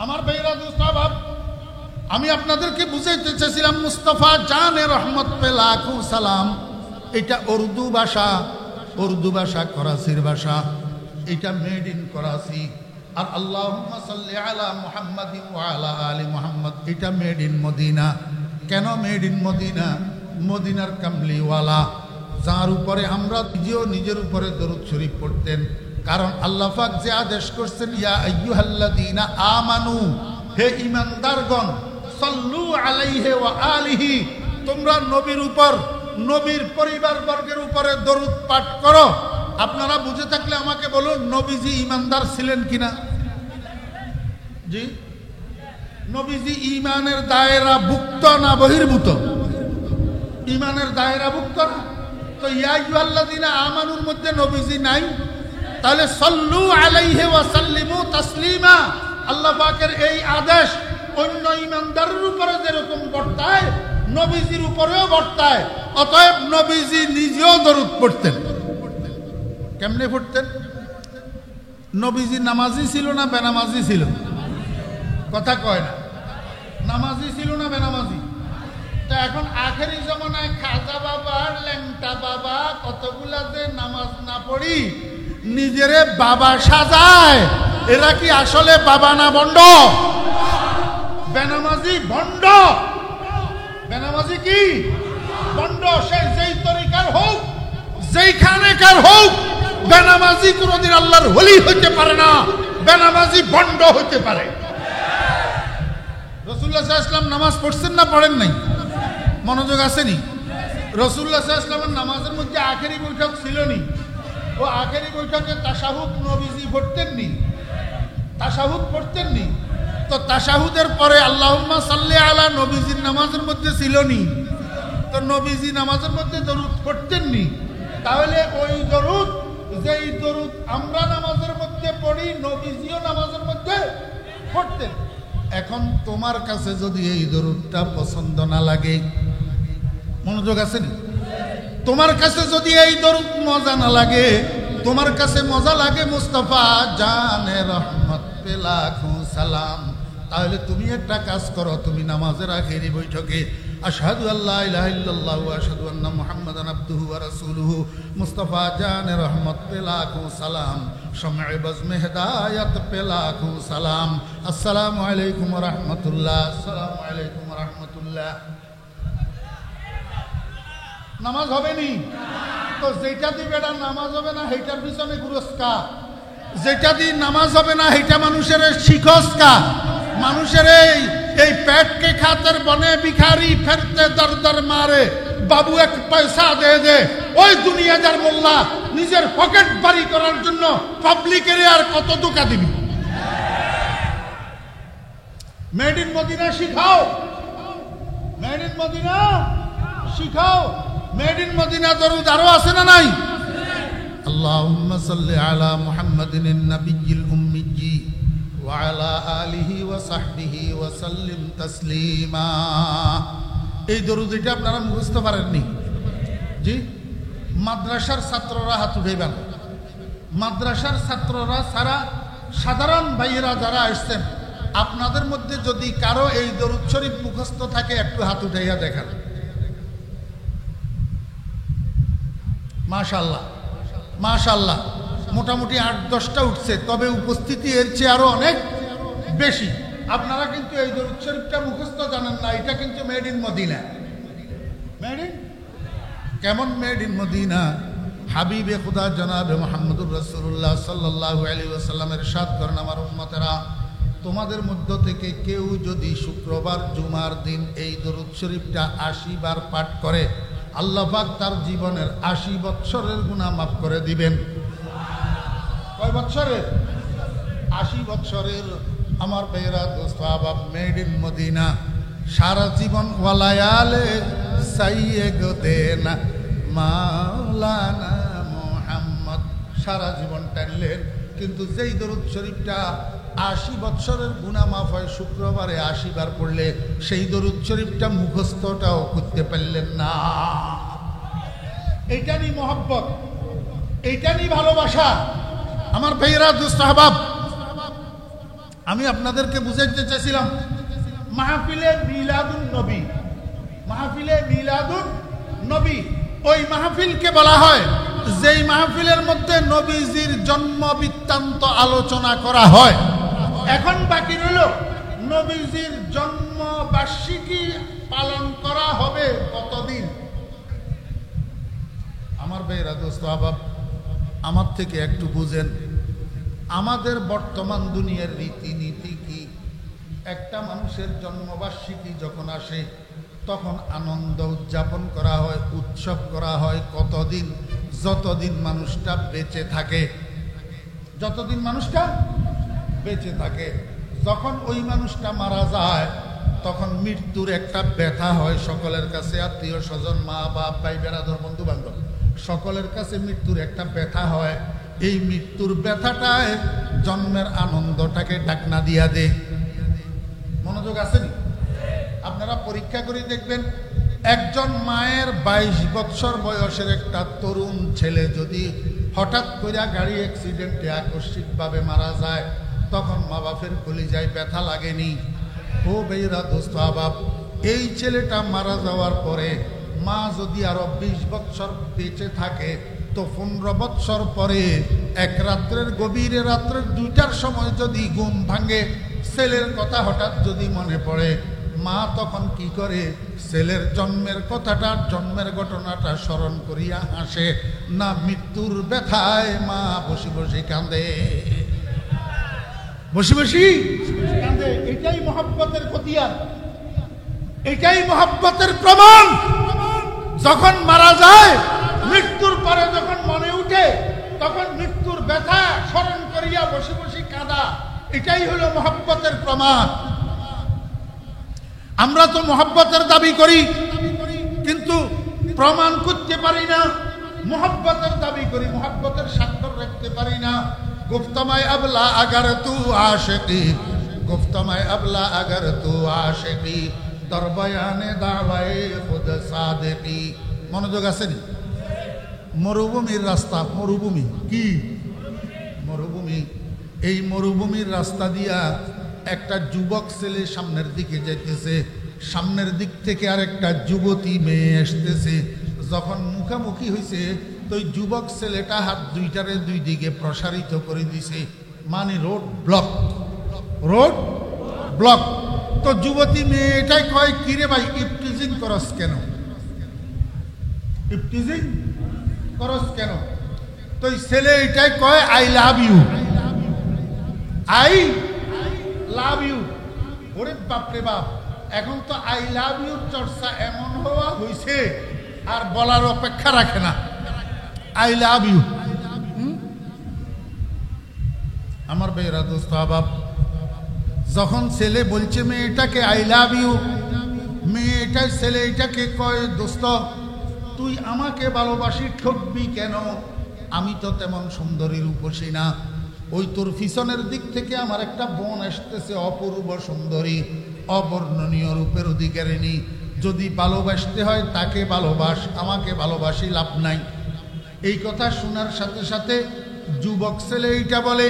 আমার ভাইরা দোস্ত, আমি আপনাদেরকে বুঝাইতে চেয়েছিলাম মুস্তাফা জানে রহমত পে লাখো সালাম, এটা উর্দু ভাষা করাচির ভাষা, এটা মেড ইন করাচি। আর আল্লাহুম্মা সাল্লি আলা মুহাম্মাদিন ওয়া আলা আলি মুহাম্মদ, এটা মেড ইন মদিনা। কেন মেড ইন মদিনা? মদিনার কামলিওয়ালা, যার উপরে আমরা নিজের উপরে দরুদ শরীফ পড়তেন। কারণ আল্লাহ পাক যে আদেশ করছেন, ইয়া আইয়ুহাল্লাযীনা আমানু, হে ঈমানদারগণ, সাল্লু আলাইহি ওয়া আলিহি, তোমরা নবীর উপর, নবীর পরিবার বর্গের উপরে দরুদ পাঠ করো। আপনারা বুঝে থাকলে আমাকে বলুন, নবীজি ঈমানদার ছিলেন কিনা? জি, নবীজি ঈমানের দায়রা ভুক্ত না বহির্ভূত? ঈমানের দায়রা ভুক্ত না। তো ইয়া আইয়ুহাল্লাযীনা আমানুর মধ্যে নবীজি নাই, তাহলে সাল্লু আলাইহি ওয়া সাল্লিমু তাসলিমা, আল্লাহ পাকের এই আদেশ অন্য ঈমানদারের উপরে যেরকম বর্তায়, নবীজির উপরেও বর্তায়। অতএব নবীজি নিজেও দরুদ পড়তেন। কেমনে পড়তেন? নবীজি নামাজি ছিল না বেনামাজি ছিল? কথা কয় না। নামাজি ছিল না বেনামাজি? তো এখন আখেরি জমানায় খাজা বাবা, ল্যাংটা বাবা কতগুলা যে নামাজ না পড়ি নিজেরে বাবা সাজায়, এরা কি আসলে বাবা না বন্ড? বেনামাজি বন্ড। বেনামাজি কি? বন্ড। সে যেই তরিকার হোক, যেইখানেকার হোক, বেনামাজি কোনদিন আল্লাহর ওলি হইতে পারে না, বেনামাজি বন্ড হইতে পারে। রাসূলুল্লাহ সাল্লাল্লাহু আলাইহি ওয়াসাল্লাম নামাজ পড়ছেন না পড়েন নাই? মনোযোগ আসেনি? রাসূলুল্লাহ সাল্লাল্লাহু আলাইহি ওয়াসাল্লামের নামাজের মধ্যে আখেরি বৈঠক ছিল নি? ও আখেরি বৈঠকে তাশাহুদ নবীজি পড়তেননি? তাশাহুদ পড়তেননি? তো তাশাহুদের পরে আল্লাহুম্মা সাল্লি আলা নবীজির নামাজের মধ্যে ছিল নি? তো নবীজি নামাজের মধ্যে দরুদ পড়তেননি? তাহলে ওই দরুদ, যেই দরুদ আমরা নামাজের মধ্যে পড়ি, নবীজিও নামাজের মধ্যে পড়তেন। এখন তোমার কাছে যদি এই দরুদটা পছন্দ না লাগে, মনোযোগ আছে না? তোমার কাছে যদি এই দরুদ মজা না লাগে, তোমার কাছে মজা লাগে মুস্তাফা জানে রহমত পে লাখো সালাম, তাহলে তুমি একটা কাজ করো, তুমি নামাজের আখেরি বৈঠকে আশহাদু আল্লা ইলাহা ইল্লাল্লাহ ওয়া আশহাদু আন্না মুহাম্মাদান আবদুহু ওয়া রাসূলুহু মুস্তাফা জানে রহমত পে লাখো সালাম, শামঈ বজমে হেদায়েত পে লাখো সালাম, আসসালামু আলাইকুম ওয়া রাহমাতুল্লাহ, আসসালামু আলাইকুম ওয়া রাহমাতুল্লাহ। নামাজ হবে নি? তো যেটা দিবে এটা নামাজ হবে না, সেইটার পিছনে পুরস্কার। যেটা দিয়ে নামাজ হবে না, সেইটা মানুষের শিখস্কা। মানুষের এই পেটকে খাতের বনে ভিখারি ফেরতে দর দর মারে, বাবু এক পয়সা দে দে, ওই দুনিয়াদার মোল্লা নিজের পকেট বাড়ি করার জন্য পাবলিকের আর কত ধোঁকা দিবি। মেড ইন মদিনা শিখাও, মেড ইন মদিনা শিখাও। মেড ইন মদিনা দরুদ আরো আছে না নাই? আল্লাহুম্মা সাল্লি আলা মুহাম্মাদিন নাবিয়্যিল উম্মিয়্যি ওয়া আলা আলিহি ওয়া সাহবিহি ওয়া সাল্লিম তাসলিমা। এই দরুদ এটা আপনারা মুখস্থ পারেননি? জি, মাদ্রাসার ছাত্ররা হাত উঠাইবেন। মাদ্রাসার ছাত্ররা ছাড়া সাধারণ ভাইয়েরা যারা আসছেন, আপনাদের মধ্যে যদি কারো এই দরুদ শরীফ মুখস্থ থাকে একটু হাত উঠাইয়া দেখান। মাশাআল্লাহ, মাশাআল্লাহ, মোটামুটি 8-10টা উঠছে, তবে উপস্থিতি এর চেয়ে আরো অনেক বেশি। আপনারা কিন্তু এই দরুদ শরীফটা মুখস্থ জানেন না, এটা কিন্তু made in Medina. Made in কেমন? Made in Medina. হাবিবে খুদা জনাবে মুহাম্মদুর রাসূলুল্লাহ সাল্লাল্লাহু আলাইহি ওয়াসাল্লামের ইরশাদ করেন, আমার উম্মতেরা, তোমাদের মধ্য থেকে কেউ যদি শুক্রবার জুমার দিন এই দরুদ শরীফটা 80 বার পাঠ করে, আল্লাহ পাক তার জীবনের 80 বৎসরের গুনাহ মাফ করে দিবেন। কয় বৎসরের? 80 বৎসরের। আমার ভাইরা দোস্ত আবাব, মেড ইন মদিনা। সারা জীবন ওয়ালায়ালে সাইয়ে গোদেন মাওলানা মুহাম্মদ, সারা জীবন টানলেন, কিন্তু যেই দরুদ শরীফটা 80 বৎসরের গুনাহ মাফ হয় শুক্রবারে 80 বার পড়লে, সেই দরুদ শরীফটা মুখস্থটাও করতে পারলেন না। এইটা নিয়ে মহব্বত, এইটা নিয়ে ভালোবাসা। আমার ভাইয়েরা দোস্ত আহবাব, আমি আপনাদেরকে বুঝাইতে চাইছিলাম মাহফিলে মিলাদুন নবী, মাহফিলে মিলাদুন নবী। ওই মাহফিলকে বলা হয় যেই মাহফিলের মধ্যে নবীজির জন্ম বৃত্তান্ত আলোচনা করা হয়। এখন বাকি রইল নবীজির জন্ম বার্ষিকী পালন করা হবে কতদিন। আমার ভাইরা দোস্ত আবাব, আমার থেকে একটু বুঝেন, আমাদের বর্তমান দুনিয়ার রীতিনীতি কি? একটা মানুষের জন্মবার্ষিকী যখন আসে তখন আনন্দ উদযাপন করা হয়, উৎসব করা হয় কতদিন? যতদিন মানুষটা বেঁচে থাকে, যতদিন মানুষটা বেঁচে থাকে। যখন ওই মানুষটা মারা যায় তখন মৃত্যুর একটা ব্যথা হয় সকলের কাছে, আত্মীয় স্বজন, মা বাপ, ভাই বেড়াদর, বন্ধু বান্ধব, সকলের কাছে মৃত্যুর একটা ব্যথা হয়। এই মৃত্যুর ব্যথাটায় জন্মের আনন্দটাকে ডাকনা দিয়া দে। মনোযোগ আসেনি? আপনারা পরীক্ষা করে দেখবেন, একজন মায়ের 22 বছর বয়সের একটা তরুণ ছেলে যদি হঠাৎ করে গাড়ি অ্যাক্সিডেন্টে আকস্মিকভাবে মারা যায় তখন মা বাপের কলিজায় ব্যথা লাগেনি? ও বেইরা দোস্ত আবাব, এই ছেলেটা মারা যাওয়ার পরে মা যদি আরো 20 বছর বেঁচে থাকে তো 15 বছর পরে এক রাত্রের গভীরে রাত্রের 2টার সময় যদি ঘুম ভাঙে, ছেলের কথা হঠাৎ যদি মনে পড়ে, মা তখন কি করে? ছেলের জন্মের কথাটা, জন্মের ঘটনাটা স্মরণ করিয়া হাসে না মৃত্যুর ব্যথায় মা বসে বসে কাঁদে? বসে বসে কাঁদে। এটাই মহব্বতের খতিয়ান, এটাই মহব্বতের প্রমাণ। যখন মারা যায়, মৃত্যুর পরে যখন মনে উঠে তখন মৃত্যুর ব্যথা স্মরণ করিয়া বসে বসে কাঁদা, এটাই হলো মহব্বতের প্রমাণ। আমরা তো মহব্বতের দাবি করি কিন্তু প্রমাণ করতে পারি না। মহব্বতের দাবি করি, মহব্বতের স্বাক্ষর রাখতে পারি না। গুফতমায় আবলা আগার তু আশিকি, গুফতমায় আবলা আগার তু আশিকি, দরবয়ানে দাওয়ায়ে খুদ সাদিকি। মনোযোগ আসেনি? মরুভূমির রাস্তা, মরুভূমি কি? মরুভূমি। এই মরুভূমির রাস্তা দিয়া একটা যুবক ছেলে সামনের দিকে যাইতেছে, সামনের দিক থেকে আরেকটা যুবতী মেয়ে আসতেছে। যখন মুখামুখি হয়েছে তো ওই যুবক ছেলেটা হাত দুইটারে দুই দিকে প্রসারিত করে দিছে, মানে রোড ব্লক, রোড ব্লক। তো যুবতী মেয়ে এটাই কয়, কিরে ভাই ইফটিজিং করস কেন? ইফটিজিং করস কেন? তো এই ছেলে এটাই কয়, I love you, I love you. ওরে বাপরে বাপ, এখন তো আই লাভ ইউ চর্চা এমন হওয়া হয়েছে আর বলার অপেক্ষা রাখে না। I love you. আমার ভাইরা দোস্ত আবাব, যখন ছেলে বলছে মেয়েটাকে আই লাভ ইউ, মেয়েটা ছেলে এটাকে কয়, দোস্ত তুই আমাকে ভালোবাসি ঠকবি কেন? আমি তো তেমন সুন্দরী রূপসী না। ওই তোর পিছনের দিক থেকে আমার একটা বোন আসতেছে, অপূর্ব সুন্দরী, অবর্ণনীয় রূপের অধিকারিণী। যদি ভালোবাসতে হয় তাকে ভালোবাস, আমাকে ভালোবাসি লাভ নাই। এই কথা শোনার সাথে সাথে যুবক ছেলে এইটা বলে,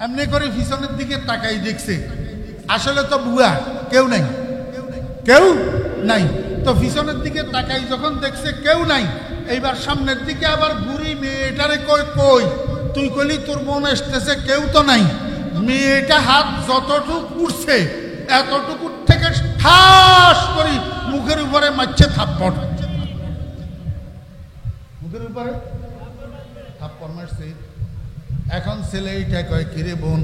এমনি করে পিছনের দিকে তাকাই দেখছে, আসলে তো বুয়া কেউ নাই, কেউ নাই। তো পিছনের দিকে তাকাই যখন দেখছে কেউ নাই, এইবার সামনের দিকে আবার বুড়ি মেয়েটারে কই, কই তুই কইলি তোর বোন আসতেছে, কেউ তো নাই। মেয়েটা হাত যতটুকু উঠছে এতটুকু থেকে ঠাস করে মুখের উপরে মারছে থাপ্পড়, মুখের উপরে থাপ্পড় মারছে। এখন ছেলে এইটা কয়, কিরে বোন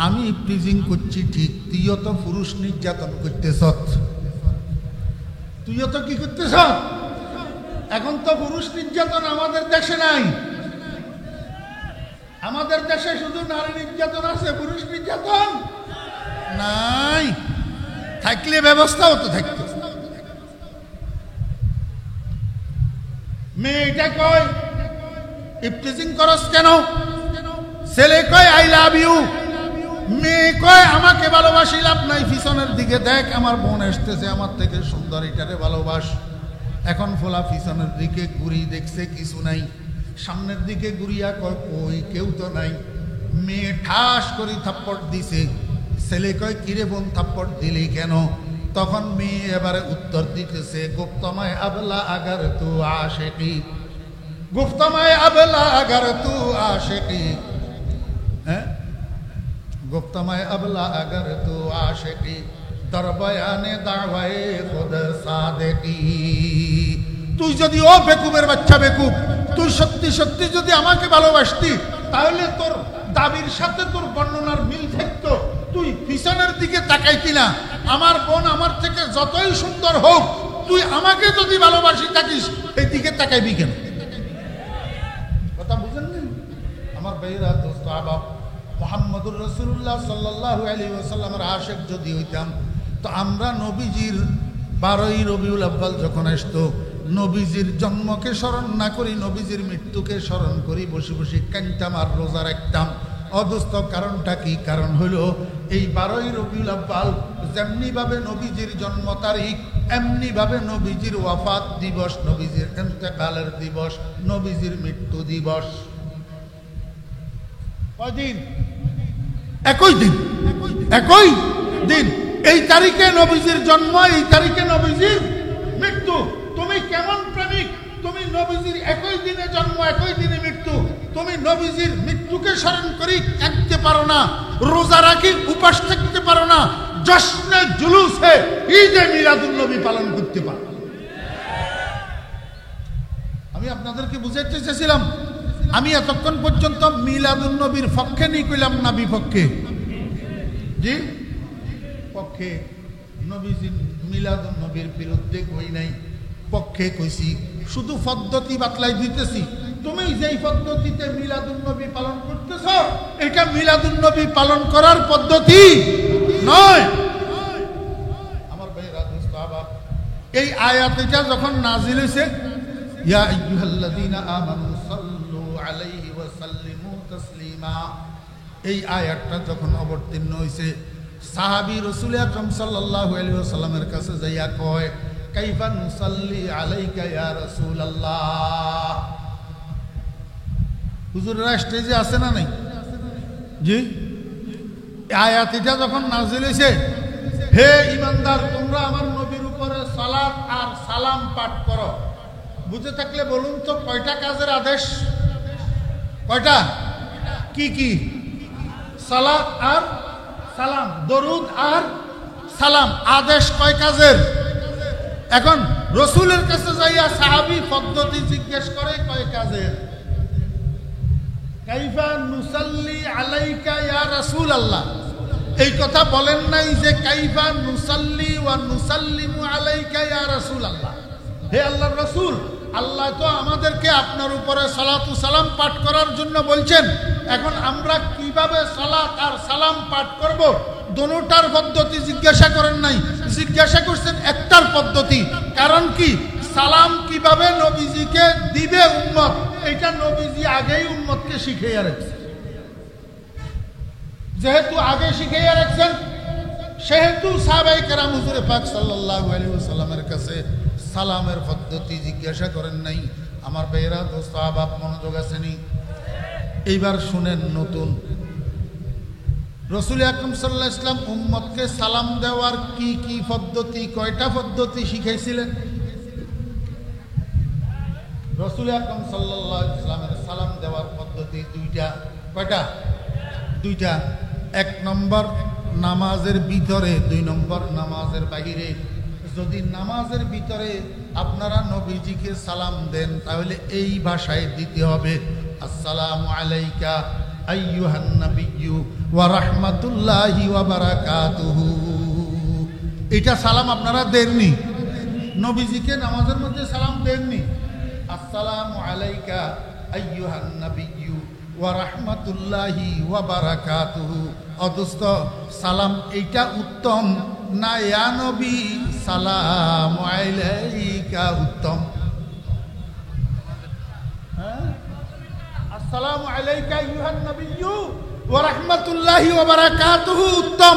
আমি ইফটিজিং করছি ঠিক, তুইও তো পুরুষ নির্যাতন করতেছ, তুইও তো কি করতেছ? এখন তো পুরুষ নির্যাতন আমাদের দেশে নাই, আমাদের দেশে শুধু নারী নির্যাতন আছে, পুরুষ নির্যাতন নাই। থাকলে ব্যবস্থা হতো, থাকতো। মেয়েটা কয় ইফটিজিং করস কেন? ছেলে কয় আই লাভ ইউ, মেয়ে কয় আমাকে ভালোবাসি লাভ নাই। পিছনের দিকে দেখ আমার বোন আসতেছে, আমার থেকে সুন্দর, এটারে ভালোবাস। এখন ফোলা পিছনের দিকে ঘুরি, দেখছে কিছু নাই। সামনের দিকে ঘুরিয়া কয়, কই কেউ তো নাই। মেয়ে ঠাস করে থাপ্পড় দিছে, ছেলে কয় কিরে বোন থাপ্পড় দিলি কেন? তখন মেয়ে এবারে উত্তর দিতেছে গুপ্তমায় আবলা আগার তু আশেকি, গুপ্তমায় আবলা আগার তু আশেকি, হ্যাঁ গুপ্তমায় আবলা আগার তু আশেকি দরবয়ানে দাওয়ায়ে খুদ সাদেকি। তুই যদি ও বেকুবের বাচ্চা বেকুব, তুই সত্যি সত্যি যদি আমাকে ভালোবাসতি তাহলে তোর দাবির সাথে তোর বর্ণনার মিল থাকতো। তুই পিছনের দিকে তাকাইতি না। আমার বোন আমার থেকে যতই সুন্দর হোক, তুই আমাকে যদি ভালোবাসি থাকিস এই দিকে তাকাইবি কেন? কথা বুঝেন না আমার ভাইরা, দোস্ত আহবাব, মুহাম্মদুর রাসূলুল্লাহ সাল্লাল্লাহু আলাইহি ওয়াসাল্লামের আশিক যদি হইতাম তো আমরা নবীজির 12ই রবিউল আউয়াল যখন আসতো, নবীজির জন্মকে স্মরণ না করি নবীজির মৃত্যুকে স্মরণ করি, বসে বসে কাঁদতাম আর রোজা রাখতাম। অদস্ত কারণটা কি? কারণ হলো এই 12ই রবিউল আউয়াল যেমনি ভাবে নবীজির জন্ম তারিখ, এমনি ভাবে নবীজির ওয়াফাত দিবস, নবীজির ইন্তেকালের দিবস, নবীজির মৃত্যু দিবস। কয়দিন? একই দিন, একই দিন। এই তারিখে নবীজির জন্ম, এই তারিখে নবীজির মৃত্যু। তুমি কেমন প্রেমিক? তুমি নবীজির একই দিনে জন্ম, একই দিনে মৃত্যু, তুমি নবীজির মৃত্যুকে স্মরণ করি কাঁদতে পারো না, রোজা রাখি উপাস থাকতে পারো না, জশ্নে জুলুসে ঈদে মিলাদুন নবী পালন করতে পারো। আমি আপনাদেরকে বুঝাইতে চেয়েছিলাম, আমি এতক্ষণ পর্যন্ত মিলাদুন নবীর পক্ষে নিয়ে কইলাম না বিপক্ষে? জি পক্ষে। নবীজি মিলাদুন নবীর বিরুদ্ধে কই নাই, পক্ষে কইছি। শুধু পদ্ধতি বাতলাই দিতেছি। তুমি যেই পদ্ধতিতে মিলাদুন নবী পালন করতেছ এটা মিলাদুন নবী পালন করার পদ্ধতি নয়। আমার ভাইরা, দোস্ত আহবাব, এই আয়াতটা যখন নাজিল হইছে, ইয়া আইয়ুহাল্লাযীনা আমানু সাল্লু আলাইহি ওয়া সাল্লিমু তাসলিমা, এই আয়াতটা যখন অবতীর্ণ হইছে, সাহাবী রাসূল আকরাম সাল্লাল্লাহু আলাইহি ওয়াসাল্লামের কাছে যাইয়া কয় কাইফা নুসাল্লি আলাইকা ইয়া রাসূলুল্লাহ। হুজুররা স্টেজে আছে না নাই? জি। আয়াতটা যখন নাজিল হইছে, হে ঈমানদার তোমরা আমার নবীর উপরে সালাত আর সালাম পাঠ করো। বুঝে থাকলে বলুন তো কয়টা কাজের আদেশ? কয়টা? কি কি? সালাত আর সালাম, দরুদ আর সালাম, আদেশ কয় কাজের? এখন রসুলের কাছে যাইয়া সাহাবী পদ্ধতি জিজ্ঞেস করে কয় কাজের। কাইফা নুসাল্লি আলাইকা ইয়া রাসূলুল্লাহ, এই কথা বলেন নাই যে কাইফা নুসাল্লি ওয়া নুসাল্লিমু আলাইকা ইয়া রাসূলুল্লাহ। হে আল্লাহর রাসূল, আল্লাহ তো আমাদেরকে আপনার উপরে সালাতু সালাম পাঠ করার জন্য বলছেন। এখন আমরা কিভাবে সালাত আর সালাম পাঠ করব? দোনোটার পদ্ধতি জিজ্ঞাসা করেন নাই, জিজ্ঞাসা করছেন একটার পদ্ধতি। কারণ কি? সালাম কিভাবে নবীজিকে দিবে উম্মত, এটা নবীজি আগেই উম্মতকে শিখাইয়া রাখছেন। যেহেতু আগে শিখাইয়া রাখছেন, সেহেতু সাহাবায়ে কেরাম হুজুরে পাক সাল্লাল্লাহু আলাইহি ওয়াসাল্লামের কাছে সালামের পদ্ধতি জিজ্ঞাসা করেন নাই। আমার ভাইয়েরা, দোস্ত আহবাব, মনোযোগ আছেনি? এইবার শুনেন নতুন। রাসূল আকরাম সাল্লাল্লাহু আলাইহি ওয়াসাল্লাম উম্মতকে সালাম দেওয়ার কি কি পদ্ধতি, কয়টা পদ্ধতি শিখাইছিলেন? রাসূল আকরাম সাল্লাল্লাহু আলাইহি ওয়াসাল্লামের সালাম দেওয়ার পদ্ধতি দুইটা। কয়টা? দুইটা। এক নম্বর নামাজের ভিতরে, দুই নম্বর নামাজের বাহিরে। যদি নামাজের ভিতরে আপনারা নবীজিকে সালাম দেন তাহলে এই ভাষায় দিতে হবে, আসসালামু আলাইকা আইয়ুহান নাবিয়্যু ওয়া রাহমাতুল্লাহি ওয়া বারাকাতুহু। এটা সালাম আপনারা দেননি, নবীজিকে নামাজের মধ্যে সালাম দেননি। আসসালামু আলাইকা আইয়ুহান নাবিয়্যু ওয়া রাহমাতুল্লাহি ওয়া বারাকাতুহু। অদস্ত সালাম এইটা উত্তম না ইয়া নবী সালামু আলাইকা উত্তম? হ্যাঁ, আসসালামু আলাইকা আইয়ুহান নাবিয়্যু ওয়া রাহমাতুল্লাহি ওয়া বারাকাতুহু উত্তম।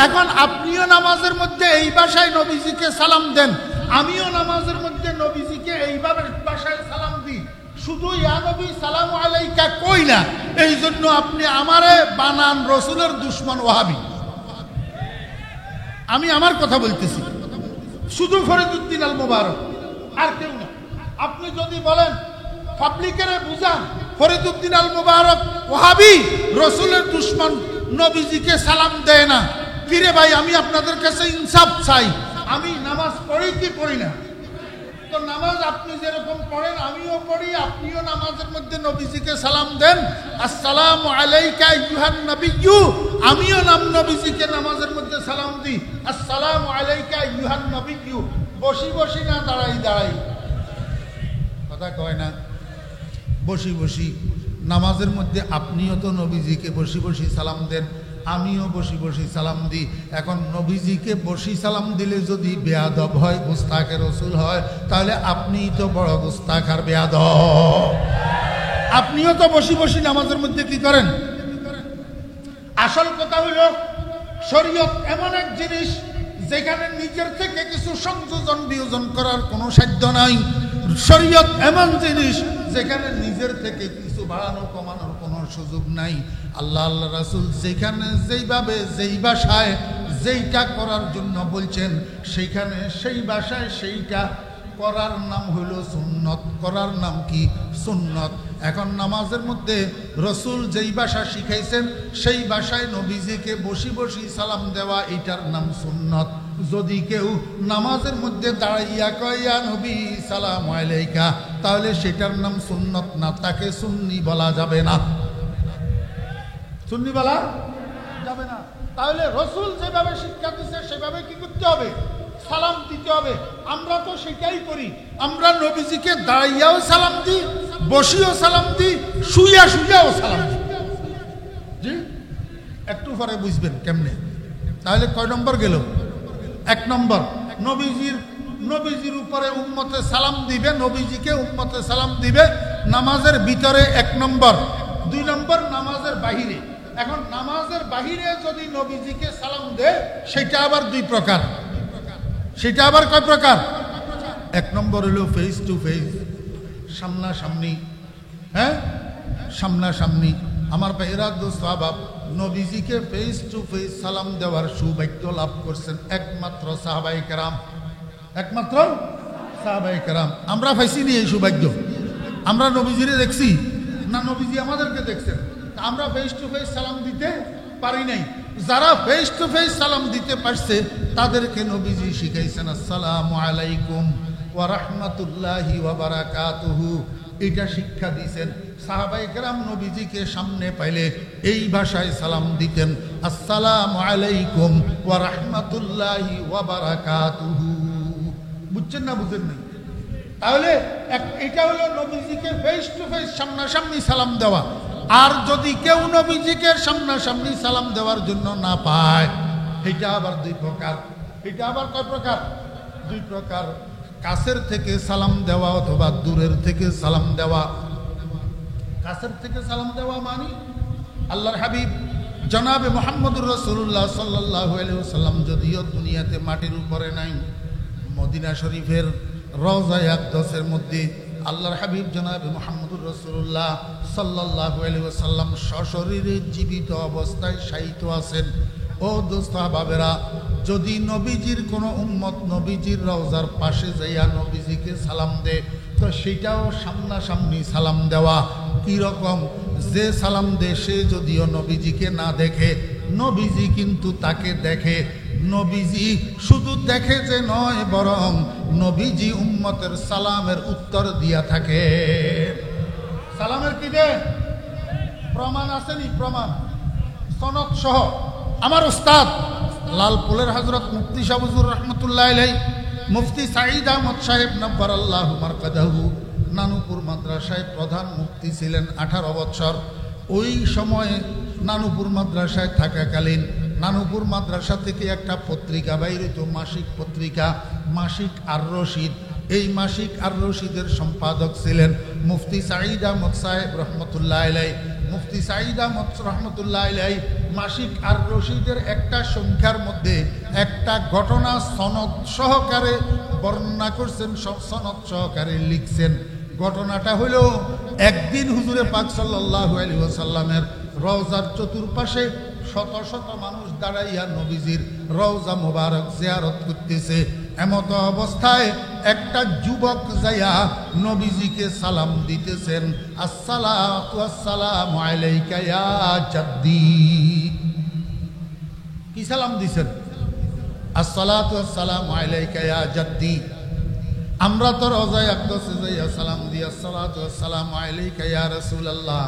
এখন আপনিও নামাজের মধ্যে এই ভাষায় নবীজিকে সালাম দেন, আমিও নামাজের মধ্যে নবীজিকে এইভাবে ভাষায় সালাম দিই। শুধু ইয়া নবী সালামু আলাইকা কই না, এই জন্য আপনি আমারে বানান রসুলের দুশ্মন ওয়াহাবি। আমি আমার কথা বলতেছি, শুধু ফরিদউদ্দিন আল মোবারক, আর কেউ না। আপনি যদি বলেন পাবলিকেরে বুঝান ফরিদউদ্দিন আল মোবারক ওহাবি, রসুলের দুশ্মন, নবীজিকে সালাম দেয় না, কিরে ভাই আমি আপনাদের কাছে ইনসাফ চাই, আমি নামাজ পড়ি কি পড়ি না? তো নামাজ আপনি যেরকম পড়েন আমিও পড়ি, আপনিও নামাজের মধ্যে নবীজিকে সালাম দেন, আসসালামু আলাইকা আইয়ুহান নবিয়্যু, আমিও নবীজিকে নামাজের মধ্যে সালাম দিই, আসসালামু আলাইকা আইয়ুহান নবিয়্যু। বসি বসি না দাঁড়াই দাঁড়াই, কথা কয় না, বসি বসি নামাজের মধ্যে আপনিও তো নবীজিকে বসি বসি সালাম দেন, আমিও বসি বসি সালাম দিই। এখন নবীজিকে বসি সালাম দিলে যদি বেয়াদব হয়, গুস্তাখে রসুল হয়, তাহলে আপনিই তো বড় গুস্তাখ আর বেয়াদব। আপনিও তো বসি বসি নামাজের মধ্যে কি করেন? আসল কথা হলো শরীয়ত এমন এক জিনিস যেখানে নিজের থেকে কিছু সংযোজন বিয়োজন করার কোনো সাধ্য নাই। শরীয়ত এমন জিনিস যেখানে নিজের থেকে কিছু বাড়ানো কমানোর কোনো সুযোগ নাই। আল্লাহ আল্লাহ রাসূল যেখানে যেইভাবে যেই ভাষায় যেইটা করার জন্য বলছেন, সেইখানে সেই ভাষায় সেইটা করার নাম হইল সুন্নত, করার নাম কি? সুন্নত। এখন নামাজের মধ্যে রসুল যেই ভাষা শিখাইছেন সেই ভাষায় নবীজিকে বসি বসি সালাম দেওয়া, এটার নাম সুন্নত। যদি কেউ নামাজের মধ্যে দাঁড়াইয়া কয় ইয়া নবী সালাম আলাইকা, তাহলে সেটার নাম সুন্নত না, তাকে সুন্নি বলা যাবে না। সুন্নি বলা যাবে না। তাহলে রসুল যেভাবে শিক্ষা দিচ্ছে সেভাবে কি করতে হবে? সালাম দিতে হবে। আমরা তো সেটাই করি, আমরা নবীজিকে দাঁড়াইয়াও সালাম দিই, বসিও সালাম দিই, শুইয়া শুইয়াও সালাম দিই। জি, একটু পরে বুঝবেন কেমনে। তাহলে কয় নম্বর গেল? 1 নম্বর, নবীজির উপরে উম্মতে সালাম দিবে, নবীজিকে উম্মতে সালাম দিবে নামাজের ভিতরে 1 নম্বর। 2 নম্বর নামাজের বাহিরে। এখন নামাজের বাহিরে যদি নবীজিকে সালাম দেয় সেটা আবার 2 প্রকার। সেটা আবার কয় প্রকার? 1 নম্বর হলো ফেস টু ফেস, সামনাসামনি। হ্যাঁ, সামনাসামনি। আমার ভাইরা দোস্ত আবাব, নবীজিকে ফেস টু ফেস সালাম দেওয়ার সৌভাগ্য লাভ করছেন একমাত্র সাহাবায়ে কেরাম, একমাত্র সাহাবায়ে কেরাম। আমরা পাইছি নি এই সৌভাগ্য? আমরা নবীজিরে দেখছি না, নবীজি আমাদেরকে দেখছেন? আমরা ফেস টু ফেস সালাম দিতে পারি নাই। যারা ফেস টু ফেস সালাম দিতে পারছে তাদেরকে নবীজি শিখাইছেন আসসালামু আলাইকুম ওয়া রাহমাতুল্লাহি ওয়া বারাকাতুহু, এটা শিক্ষা দিয়েছেন। সাহাবায়ে কেরাম নবীজিকে সামনে পাইলে এই ভাষায় সালাম দিতেন, আসসালামু আলাইকুম ওয়া রাহমাতুল্লাহি ওয়া বারাকাতুহু। বুঝছেন না? বুঝেন নাই? তাহলে এটা হলো নবীজিকে ফেস টু ফেস সামনাসামনি সালাম দেওয়া। আর যদি কেউ নবীজিকে সামনাসামনি সালাম দেওয়ার জন্য না পায়, এটা আবার 2 প্রকার। এটা আবার কয় প্রকার? 2 প্রকার। কাছের থেকে সালাম দেওয়া অথবা দূরের থেকে সালাম দেওয়া। কাছের থেকে সালাম দেওয়া মানে আল্লাহর হাবিব জনাবে মুহাম্মদুর রাসূলুল্লাহ সাল্লাল্লাহু আলাইহি ওয়াসাল্লাম যদিও দুনিয়াতে মাটির উপরে নাই, মদিনা শরীফের রওজায়ে আকদাসের মধ্যে আল্লাহর হাবিব জনাবে মুহাম্মদুর রাসূলুল্লাহ সাল্লাল্লাহু আলাইহি ওয়াসাল্লাম সশরীরে জীবিত অবস্থায় শায়িত আছেন। ও দোস্ত বাবেরা, যদি নবীজির কোনো উম্মত নবীজির রওজার পাশে যাইয়া নবীজিকে সালাম দেয়, তো সেটাও সামনাসামনি সালাম দেওয়া। কি রকম? যে সালাম দেয় সে যদিও নবীজিকে না দেখে, নবীজি কিন্তু তাকে দেখে। নবীজি শুধু দেখে যে নয়, বরং নবীজি উম্মতের সালামের উত্তর দিয়া থাকে। সালামের কি দে? প্রমাণ আসেনি? প্রমাণ সনদ সহ। আমার উস্তাদ লালপুরের হযরত মুফতি শাহ হুজুর রাহমাতুল্লাহ আলাইহি, মুফতি সাঈদ আহমদ সাহেব নব্বারাল্লাহু মারকাদাহু, নানুপুর মাদ্রাসায় প্রধান মুফতি ছিলেন 18 বছর। ওই সময়ে নানুপুর মাদ্রাসায় থাকাকালীন নানুপুর মাদ্রাসা থেকে একটা পত্রিকা বাইর হইত, মাসিক পত্রিকা, মাসিক আর রশিদ। এই মাসিক আর রশিদের সম্পাদক ছিলেন মুফতি সাঈদ আহমদ সাহেব রহমতুল্লাহ আলাইহি। মুফতি সাঈদ আহমদ রহমতুল্লাহ আলাইহি মাসিক আর রশিদের একটা সংখ্যার মধ্যে একটা ঘটনা সনদ সহকারে বর্ণনা করছেন, সনদ সহকারে লিখছেন। ঘটনাটা হলো, একদিন হুজুরে পাক সাল্লাল্লাহু আলাইহি ওয়াসাল্লামের রওজার চতুর্পাশে শত শত মানুষ দাঁড়াইয়া নবীজির রওজা মোবারক জিয়ারত করতেছে। এমত অবস্থায় একটা যুবক যাইয়া নবীজিকে সালাম দিতেছেন, আসসালাতু আসসালামু আলাইকা ইয়া জাদ্দি। কি সালাম দিছেন? আসসালাতু আসসালামু আলাইকা ইয়া জাদ্দি। আমরা তো রওজায়ে আকদাসে যাইয়া সালাম দিই, আসসালাতু আসসালামু আলাইকা ইয়া রাসূলুল্লাহ,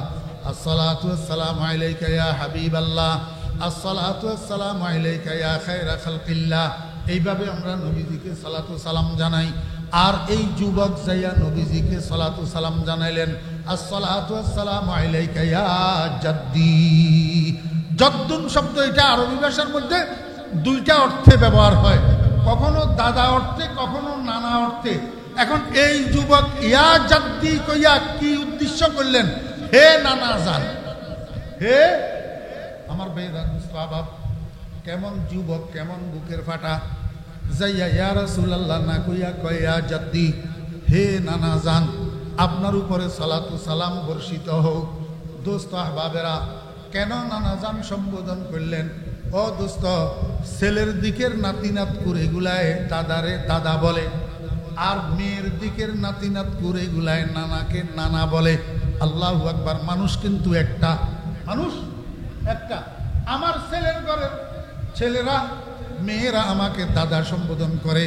আসসালাতু আসসালামু আলাইকা ইয়া হাবিবাল্লাহ, আসসালাতু আসসালামু আলাইকা ইয়া খায়রা খালকিল্লাহ। এইভাবে আমরা নবীজিকে সালাতু সালাম জানাই। আর এই যুবক যাইয়া নবীজিকে সালাতু সালাম জানাইলেন, আসসালাতু আসসালামু আলাইকা ইয়া জাদ্দি। জাদ্দুন শব্দ এটা আরবি ভাষার মধ্যে দুইটা অর্থে ব্যবহার হয়, কখনো দাদা অর্থে, কখনো নানা অর্থে। এখন এই যুবক ইয়া জাদ্দি কইয়া কি উদ্দেশ্য করলেন? হে নানা জান, হে আমার বেদান স্বভাব। কেমন যুবক, কেমন বুকের ফাটা, যাইয়া ইয়া রাসূলুল্লাহ না কইয়া কয় ইয়া জাদ্দি, হে নানা জান, আপনার উপরে সালাতু সালাম বর্ষিত হোক। দোস্ত আহবাবেরা, কেন নানা জান সম্বোধন করলেন? ও দোস্ত, ছেলের দিকের নাতি নাতকুর এগুলায় দাদারে দাদা বলে, আর মেয়ের দিকের নাতি নাতকুর এগুলায় নানাকে নানা বলে। আল্লাহু আকবার। মানুষ কিন্তু একটা, মানুষ একটা। আমার ছেলের ঘরের ছেলেরা মেয়েরা আমাকে দাদা সম্বোধন করে,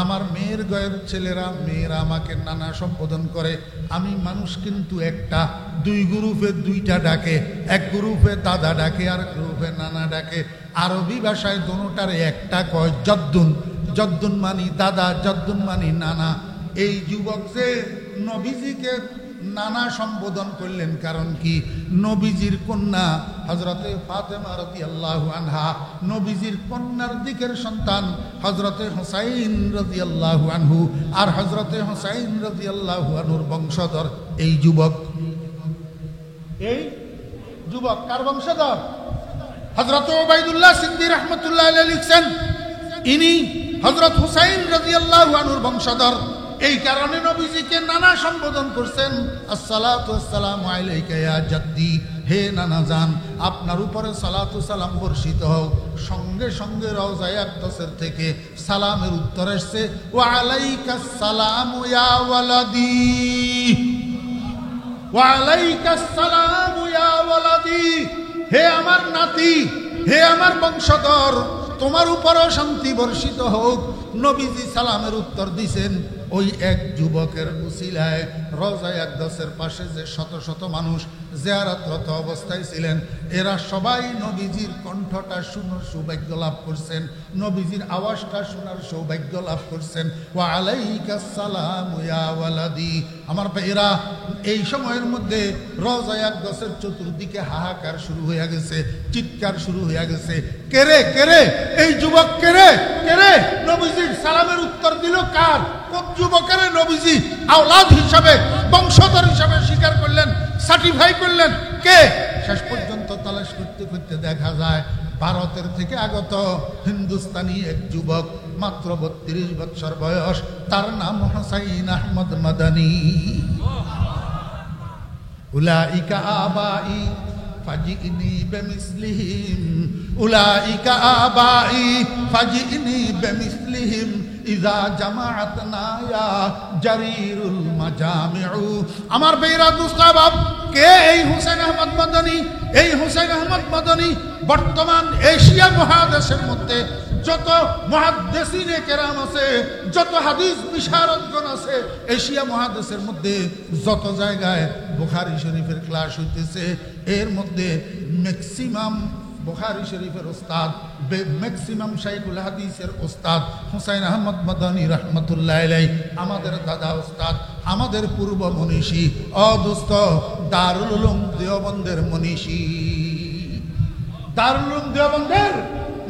আমার মেয়ের ঘরের ছেলেরা মেয়েরা আমাকে নানা সম্বোধন করে। আমি মানুষ কিন্তু একটা। দুই গ্রুপে দুইটা ডাকে, এক গ্রুপে দাদা ডাকে, আর গ্রুপে নানা ডাকে। আরবি ভাষায় দোনোটারে একটা কয় জদ্দুন। জদ্দুন মানি দাদা, জদ্দুন মানি নানা। এই যুবক যে নবীজিকে নানা সম্বোধন করলেন, কারণ কি? নবীজির কন্যা হযরতে ফাতেমা রাদিয়াল্লাহু আনহা, নবীজির কন্যার দিকের সন্তান হযরতে হুসাইন রাদিয়াল্লাহু আনহু, আর হযরতে হুসাইন রাদিয়াল্লাহু আনহুর বংশধর এই যুবক। এই যুবক কার বংশধর? হযরতে উবাইদুল্লাহ সিদ্দিক রাহমাতুল্লাহ আলাইহি লিখছেন, ইনি হযরত হুসাইন রাদিয়াল্লাহু আনহুর বংশধর। এই কারণে নবীজিকে নানা সম্বোধন করছেন, আসসালাতু আসসালামু আলাইকা ইয়া জাদ্দি, হে নানা জান, আপনার উপরে সালাতু সালাম বর্ষিত হোক। সঙ্গে সঙ্গে রওজায়ে আকদাসের থেকে সালামের উত্তর আসছে, ওয়া আলাইকাস সালামু ইয়া ওয়ালাদি, ওয়া আলাইকাস সালামু ইয়া ওয়ালাদি, হে আমার নাতি, হে আমার বংশধর, তোমার উপরও শান্তি বর্ষিত হোক। নবীজি সালামের উত্তর দিছেন ওই এক যুবকের উসিলায়। রওজায়ে আকদাসের পাশে যে শত শত মানুষ জিয়ারতরত অবস্থায় ছিলেন, এরা সবাই নবীজির কণ্ঠটা শোনার সৌভাগ্য লাভ করছেন, নবীজির আওয়াজটা শোনার সৌভাগ্য লাভ করছেন। ওয়া আলাইকাস সালামু ইয়া ওয়ালাদি। আমার ভাইরা, এই সময়ের মধ্যে রওজায়ে আকদাসের চতুর্দিকে হাহাকার শুরু হয়ে গেছে, চিৎকার শুরু হয়ে গেছে। কেরে কেরে, এই যুবক কেরে কেরে, নবীজির সালামের উত্তর দিল কার? কোন যুবকের নবীজি আওলাদ হিসাবে, বংশধর হিসাবে স্বীকার করলেন, সার্টিফাই করলেন? কে? শেষ পর্যন্ত তালাশ করতে করতে দেখা যায় ভারতের থেকে আগত হিন্দুস্তানি এক যুবক, মাত্র ৩২ বছর বয়স, তার নাম হুসাইন আহমদ মাদানী। উলাইকা আবাই ফাজিনি বিমিসলিহিম, উলাইকা আবাই ফাজিনি বিমিসলিহিম, ইজা জামাআতনা ইয়া জারিরুল মাজামিউ। আমার বেরা দুস্তাবাব, কে এই হুসাইন আহমদ মাদানী? এই হুসাইন আহমদ মাদানী বর্তমান এশিয়া মহাদেশের মধ্যে যত মুহাদ্দিসিনে কেরাম আছে, যত হাদিস বিশারদগণ আছে, এশিয়া মহাদেশের মধ্যে যত জায়গায় বুখারী শরীফের ক্লাস হইতেছে, এর মধ্যে ম্যাক্সিমাম বুখারী শরীফের ওস্তাদ, ম্যাক্সিমাম শাইখুল হাদিসের ওস্তাদ হুসাইন আহমদ মাদানী রাহমাতুল্লাহ আলাইহি, আমাদের দাদা ওস্তাদ, আমাদের পূর্ব মনীষী, অদোস্ত দারুল উলুম দেওবন্দের মনীষী, দারুল উলুম দেওবন্দের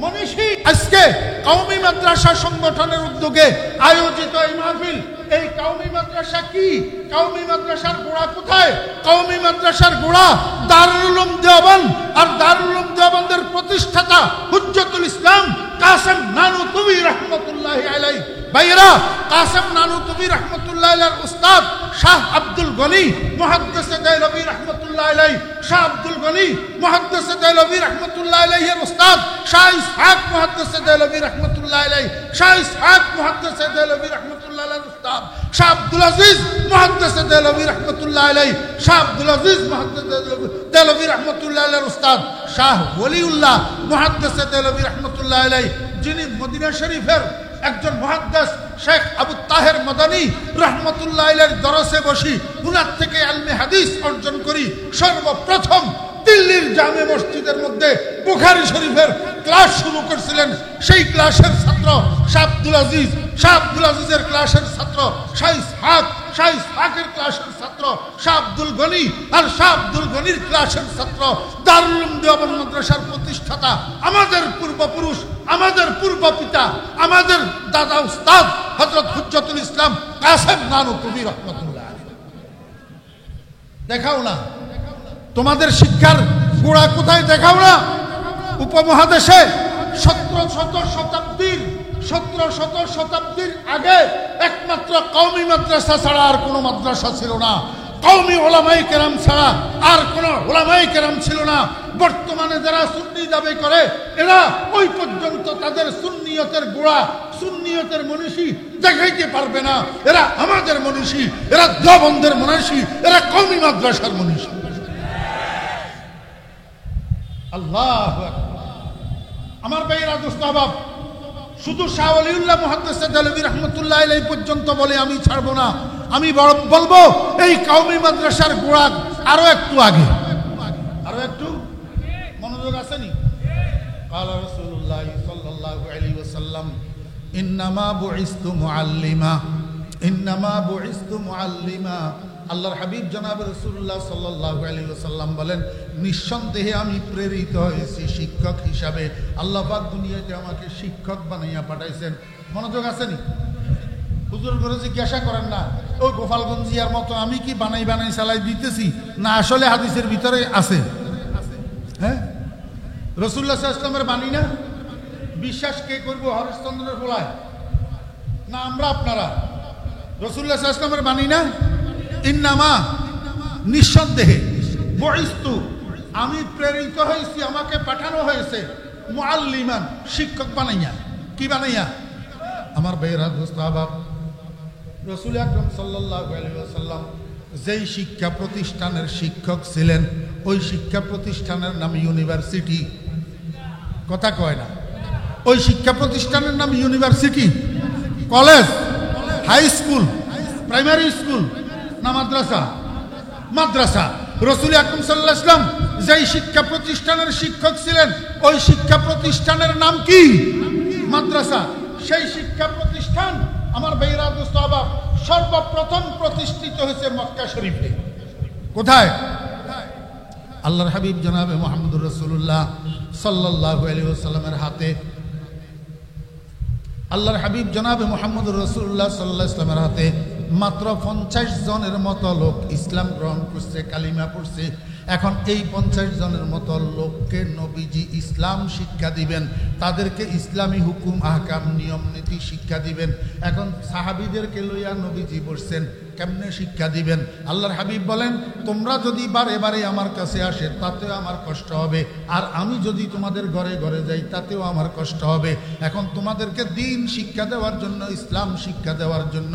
মনীষী। আজকে কওমি মাদ্রাসা সংগঠনের উদ্যোগে আয়োজিত এই মাহফিল, এই কওমি মাদ্রাসা কি? কওমি মাদ্রাসার গোড়া কোথায়? কওমি মাদ্রাসার গোড়া দারুল উলুম দেওবন্দ। আর দারুল উলুম দেওবন্দের প্রতিষ্ঠাতা হুজ্জতুল ইসলাম কাসেম নানুতুবি রাহমাতুল্লাহি আলাইহি। ভাইরা, কাসেম নানুতুবি রাহমাতুল্লাহি আলাইহির উস্তাদ শাহ আব্দুল গনি মুহাদ্দিস দেহলভী রাহমাতুল্লাহি রহমতুল্লাহ আলাইহি, শাহ আব্দুল গনি মুহাদ্দিস দেহলভী রহমতুল্লাহ আলাইহির উস্তাদ, শাহ ইসহাক মুহাদ্দিস দেহলভী রহমতুল্লাহ আলাইহি, শাহ ইসহাক মুহাদ্দিস দেহলভী রহমতুল্লাহ আলাইহির উস্তাদ, শাহ আব্দুল আজিজ মুহাদ্দিস দেহলভী রহমতুল্লাহ আলাইহি, শাহ আব্দুল আজিজ মুহাদ্দিস দেহলভী রহমতুল্লাহ আলাইহির উস্তাদ, শাহ ওলিউল্লাহ মুহাদ্দিস দেহলভী রহমতুল্লাহ আলাইহি, যিনি মদিনা শরীফের একজন মুহাদ্দিস শেখ আবু তাহের মাদানী রহমতুল্লাহ আলাইহির দরসে বসি উনার থেকে ইলমে হাদিস অর্জন করি সর্বপ্রথম দিল্লির জামে মসজিদের মধ্যে বুখারী শরীফের ক্লাস শুরু করেছিলেন। সেই ক্লাসের ছাত্র শাহ আব্দুল আজিজ, শাহ আব্দুল আজিজের ক্লাসের ছাত্র শাহ ইসহাক, শাহ ইসহাকের ক্লাসের ছাত্র শাহ আব্দুল গনি, আর শাহ আব্দুল গনির ক্লাসের ছাত্র দারুল উলুম দেওবন্দ মাদ্রাসার প্রতিষ্ঠাতা আমাদের পূর্বপুরুষ, আমাদের পূর্ব পিতা, আমাদের দাদা উস্তাদ হযরত হুজ্জতুল ইসলাম কাসেম নানুতুবি রহমাতুল্লাহ আলাইহি। দেখাও না তোমাদের শিক্ষার গোড়া কোথায়, দেখাও না। উপমহাদেশে 17শত শতাব্দীর আগে একমাত্র কওমি মাদ্রাসা ছাড়া আর কোনো মাদ্রাসা ছিল না। কওমি উলামায়ে কেরাম ছাড়া আর কোনো উলামায়ে কেরাম ছিল না। বর্তমানে যারা সুন্নি দাবি করে এরা ওই পর্যন্ত তাদের সুন্নিয়তের গোড়া, সুন্নিয়তের মনীষী দেখাইতে পারবে না। এরা আমাদের মনীষী, এরা দেওবন্দের মনীষী, এরা কওমি মাদ্রাসার মনীষী। আল্লাহু আকবার। আমার ভাইয়েরা, দোস্ত আহবাব, শুধু শাহ ওলিউল্লাহ মুহাদ্দিস দেহলভী রহমতুল্লাহ আলাইহি পর্যন্ত বলে আমি ছাড়বো না। আমি বলবো এই কওমি মাদ্রাসার গোড়া আরো একটু আগে, আরো একটু মনোযোগ আসেনি। ক্বালা রাসূলুল্লাহ সাল্লাল্লাহু আলাইহি ওয়াসাল্লাম ইন্নামা বুইসতু মুআল্লিমা, ইন্নামা বুইসতু মুআল্লিমা। আল্লাহর হাবিব জনাব রাসূলুল্লাহ সাল্লাল্লাহু আলাইহি ওয়াসাল্লাম বলেন, নিঃসন্দেহে আমি প্রেরিত হয়েছি শিক্ষক হিসাবে। আল্লাহ পাক দুনিয়াতে আমাকে শিক্ষক বানাইয়া পাঠাইছেন। মনোযোগ আসেনি? হুজুর করে জিজ্ঞাসা করেন না ওই গোপালগঞ্জিয়ার মতো আমি কি বানাই বানাই চালাই দিতেছি, না আসলে হাদিসের ভিতরে আছে। হ্যাঁ, রাসূলুল্লাহ সাল্লাল্লাহু আলাইহি ওয়াসাল্লামের বাণী না? বিশ্বাস কে করবো? হরিশ্চন্দ্রের বলায় না আমরা আপনারা? রাসূলুল্লাহ সাল্লাল্লাহু আলাইহি ওয়াসাল্লামের বাণী না? ইন্নামা, নিঃসন্দেহে, বুইসতু, আমি প্রেরিত হয়েছি, আমাকে পাঠানো হয়েছে, মুআল্লিমান, শিক্ষক বানাইয়া। কি বানাইয়া? আমার ভাইয়েরা, দোস্ত আহবাব, রাসূল আকরাম সাল্লাল্লাহু আলাইহি ওয়াসাল্লাম যেই শিক্ষা প্রতিষ্ঠানের শিক্ষক ছিলেন ওই শিক্ষা প্রতিষ্ঠানের নাম ইউনিভার্সিটি। কথা কয় না? ওই শিক্ষা প্রতিষ্ঠানের নাম university, college, high school, primary school না মাদ্রাসা? মাদ্রাসা। রাসূল আকরাম সাল্লাল্লাহু আলাইহি ওয়াসাল্লাম যেই শিক্ষা প্রতিষ্ঠানের শিক্ষক ছিলেন ওই শিক্ষা প্রতিষ্ঠানের নাম কি? মাদ্রাসা। সেই শিক্ষা প্রতিষ্ঠান আমার ভাইয়েরা, দোস্ত আহবাব, সর্বপ্রথম প্রতিষ্ঠিত হয়েছে মক্কা শরীফে। কোথায়? আল্লাহর হাবিব জনাবে মুহাম্মদুর রাসূলুল্লাহ সাল্লাল্লাহু আলাইহি ওয়াসাল্লামের হাতে। আল্লাহর হাবিব জনাবে মুহাম্মদুর রাসূলুল্লাহ সাল্লাল্লাহু আলাইহি ওয়াসাল্লামের হাতে মাত্র 50 জনের মতো লোক ইসলাম গ্রহণ করছে, কালিমা পড়ছে। এখন এই 50 জনের মতো লোককে নবীজি ইসলাম শিক্ষা দিবেন, তাদেরকে ইসলামী হুকুম আহকাম নিয়ম নীতি শিক্ষা দিবেন। এখন সাহাবীদেরকে লইয়া নবীজি বসছেন, কেমনে শিক্ষা দিবেন? আল্লাহর হাবিব বলেন, তোমরা যদি বারে বারে আমার কাছে আসে তাতেও আমার কষ্ট হবে, আর আমি যদি তোমাদের ঘরে ঘরে যাই তাতেও আমার কষ্ট হবে। এখন তোমাদেরকে দ্বীন শিক্ষা দেওয়ার জন্য, ইসলাম শিক্ষা দেওয়ার জন্য,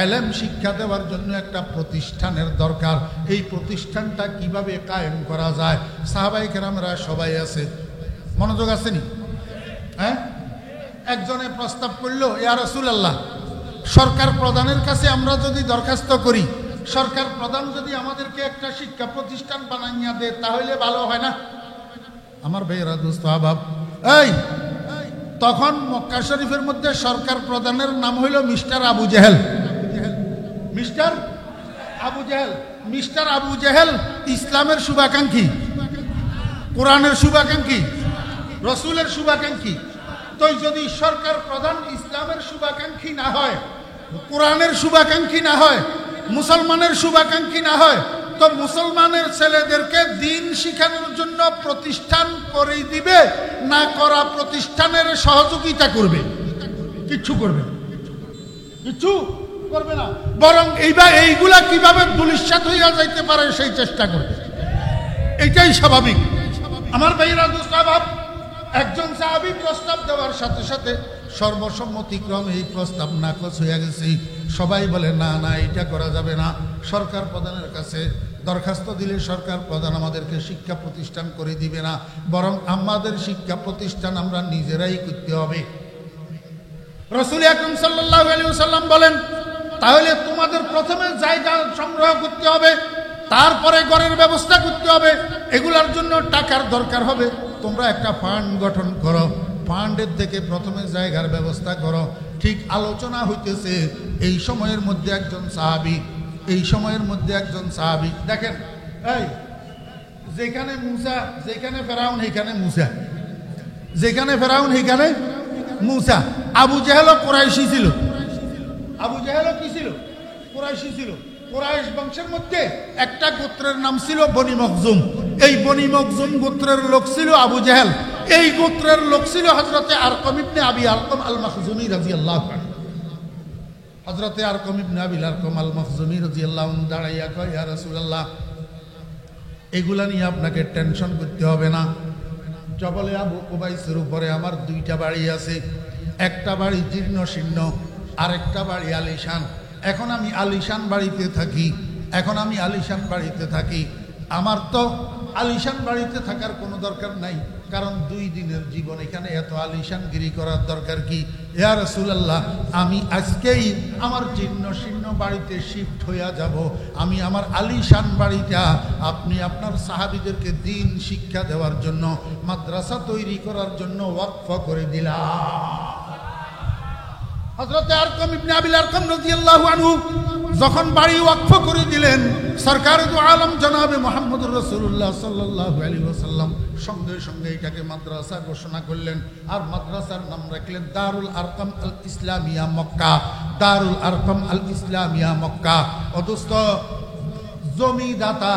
ইলম শিক্ষা দেওয়ার জন্য একটা প্রতিষ্ঠানের দরকার। এই প্রতিষ্ঠানটা কিভাবে কায়েম করা যায়? সাহাবায়ে কেরামরা সবাই আছে, মনোযোগ আসেনি? হ্যাঁ, একজনে প্রস্তাব করলো, ইয়া রাসূলুল্লাহ, সরকার প্রধানের কাছে আমরা যদি দরখাস্ত করি, সরকার প্রধান যদি আমাদেরকে একটা শিক্ষা প্রতিষ্ঠান বানাইয়া দেয় তাহলে ভালো হয় না? আমার ভাইয়েরা, দোস্ত আহবাব, এই তখন মক্কা শরীফের মধ্যে সরকার প্রধানের নাম হইল mister Abu Jahl. Mister Abu Jahl, mister Abu Jahl ইসলামের শুভাকাঙ্ক্ষী, কোরআনের শুভাকাঙ্ক্ষী, রসুলের শুভাকাঙ্ক্ষী। তো যদি সরকার প্রধান ইসলামের শুভাকাঙ্ক্ষী না হয়, কোরআনের শুভাকাঙ্ক্ষী না হয়, মুসলমানের শুভাকাঙ্ক্ষী না হয়, তো মুসলমানের ছেলেদেরকে দ্বীন শিখানোর জন্য প্রতিষ্ঠান করে দিবে না করা প্রতিষ্ঠানের সহযোগিতা করবে? কিচ্ছু করবে না, কিচ্ছু করবে না, বরং এইগুলা কিভাবে দুলিশ্বাত হইয়া যাইতে পারে সেই চেষ্টা করবে। এটাই স্বাভাবিক। আমার ভাইরা দোস্ত আহবাব, একজন সাহাবী প্রস্তাব দেওয়ার সাথে সাথে সর্বসম্মতিক্রমে এই প্রস্তাব নাকচ হয়ে গেছে। সবাই বলে না না, এটা করা যাবে না। সরকার প্রধানের কাছে দরখাস্ত দিলে সরকার প্রধান আমাদেরকে শিক্ষা প্রতিষ্ঠান করে দিবে না, বরং আমাদের শিক্ষা প্রতিষ্ঠান আমরা নিজেরাই করতে হবে। রাসূল আকরাম সাল্লাল্লাহু আলাইহি ওয়াসাল্লাম বলেন, তাহলে তোমাদের প্রথমে জায়গা সংগ্রহ করতে হবে, তারপরে ঘরের ব্যবস্থা করতে হবে, এগুলোর জন্য টাকার দরকার হবে। তোমরা একটা ফান্ড গঠন করো, ফান্ডের থেকে প্রথমে জায়গার ব্যবস্থা করো। ঠিক আলোচনা হইতেছে, এই সময়ের মধ্যে একজন সাহাবী দেখেন, এই যেখানে মুসা, যেখানে ফেরাউন সেইখানে মুসা, যেখানে ফেরাউন সেইখানে মুসা। আবু জেহেলও কুরাইশি ছিল। আবু জেহেলও কি ছিল? কুরাইশি ছিল। কুরাইশ বংশের মধ্যে একটা গোত্রের নাম ছিল বনি মখজুম। এই বনি মখজুম গোত্রের লোক ছিল আবু জেহেল। এই গোত্রের লোক ছিল হযরতে আরকম ইবনে আবি আরকম আল মখজুমি রাদিয়াল্লাহু আনহু। হযরতে আরকম ইবনে আবি আরকম আল মখজুমি রাদিয়াল্লাহু আনহু দাঁড়াইয়া কয়, ইয়া রাসূলুল্লাহ, এগুলা নিয়ে আপনাকে টেনশন করতে হবে না। জবলে আবু কুবাইসের উপরে আমার দুইটা বাড়ি আছে, একটা বাড়ি জীর্ণ শীর্ণ, আরেকটা বাড়ি আলিশান। এখন আমি আলিশান বাড়িতে থাকি। আমার তো আলিশান বাড়িতে থাকার কোনো দরকার নাই, কারণ 2 দিনের জীবন, এখানে এত আলিশানগিরি করার দরকার কি? ইয়া রাসূলুল্লাহ, আমি আজকেই আমার জীর্ণ শীর্ণ বাড়িতে শিফট হইয়া যাব। আমি আমার আলিশান বাড়িটা আপনি আপনার সাহাবীদেরকে দ্বীন শিক্ষা দেওয়ার জন্য, মাদ্রাসা তৈরি করার জন্য ওয়াকফ করে দিলাম। হযরতে আরকম ইবনে আবি আরকম রাদিয়াল্লাহু আনহু যখন বাড়ি ওয়াকফ করে দিলেন, সরকারে দু আলম জনাবে মুহাম্মদুর রাসূলুল্লাহ সাল্লাল্লাহু আলাইহি ওয়াসাল্লাম সঙ্গে সঙ্গে এটাকে মাদ্রাসা ঘোষণা করলেন। আর মাদ্রাসার নাম রাখলেন দারুল আরকাম আল ইসলামিয়া মক্কা। দারুল আরকাম আল ইসলামিয়া মক্কা। অদস্ত জমিদাতা,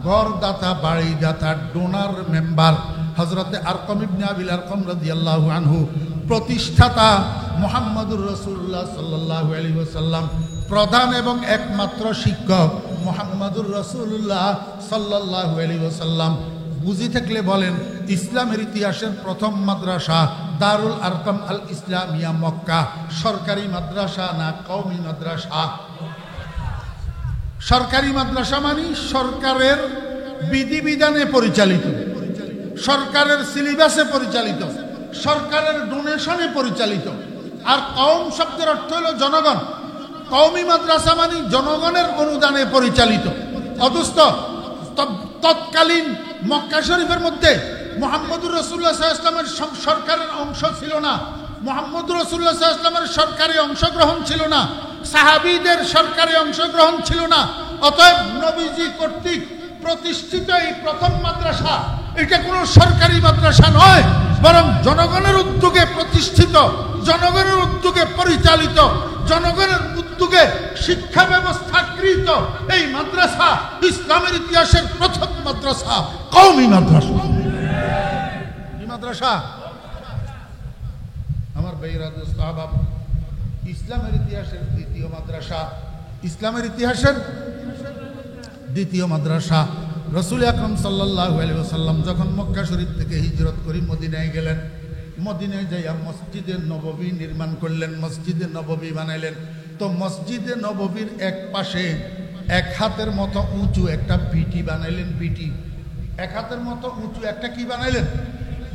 ঘরদাতা, বাড়িদাতা, ডোনার মেম্বার হযরতে আরকম ইবনে আবি আরকম রাদিয়াল্লাহু আনহু, প্রতিষ্ঠাতা মুহাম্মদুর রাসূলুল্লাহ সাল্লাল্লাহু আলাইহি ওয়াসাল্লাম, প্রধান এবং একমাত্র শিক্ষক মুহাম্মদুর রাসূলুল্লাহ সাল্লাল্লাহু আলাইহি ওয়াসাল্লাম। বুঝি থাকলে বলেন, ইসলামের ইতিহাসের প্রথম মাদ্রাসা দারুল আরকাম আল ইসলামিয়া মক্কা। সরকারি মাদ্রাসা না কওমি মাদ্রাসা? সরকারি মাদ্রাসা মানে সরকারের বিধিবিধানে পরিচালিত, সরকারের সিলেবাসে পরিচালিত, সরকারের ডোনেশনে পরিচালিত। আর কওম শব্দের অর্থ হলো জনগণ। কওমি মাদ্রাসা মানে জনগণের অনুদানে পরিচালিত। অথচ তৎকালীন মক্কা শরীফের মধ্যে মুহাম্মদুর রাসূলুল্লাহ সাল্লাল্লাহু আলাইহি ওয়াসাল্লামের সরকারের অংশ ছিল না, মুহাম্মদুর রাসূলুল্লাহ সাল্লাল্লাহু আলাইহি ওয়াসাল্লামের সরকারি অংশগ্রহণ ছিল না, সাহাবীদের সরকারি অংশগ্রহণ ছিল না। অতএব নবীজি কর্তৃক প্রতিষ্ঠিত এই প্রথম মাদ্রাসা, এটা কোনো সরকারি মাদ্রাসা নয়, বরং জনগণের উদ্যোগে প্রতিষ্ঠিত, জনগণের উদ্যোগে পরিচালিত, জনগণের উদ্যোগে শিক্ষা ব্যবস্থাকৃত এই মাদ্রাসা ইসলামের ইতিহাসের প্রথম মাদ্রাসা, কওমি মাদ্রাসা। এই মাদ্রাসা আমার ভাইরা দোস্ত আহবাব, ইসলামের ইতিহাসের দ্বিতীয় মাদ্রাসা, ইসলামের ইতিহাসের দ্বিতীয় মাদ্রাসা। রাসূল আকরাম সাল্লাল্লাহু আলাইহি ওয়াসাল্লাম যখন মক্কা শরীফ থেকে হিজরত করে মদিনায় গেলেন, মদিনায় যাইয়া মসজিদে নববী নির্মাণ করলেন, মসজিদে নববী বানাইলেন। তো মসজিদে নববীর এক পাশে 1 হাতের মতো উঁচু একটা বিটি বানাইলেন। বিটি 1 হাতের মতো উঁচু একটা কি বানাইলেন?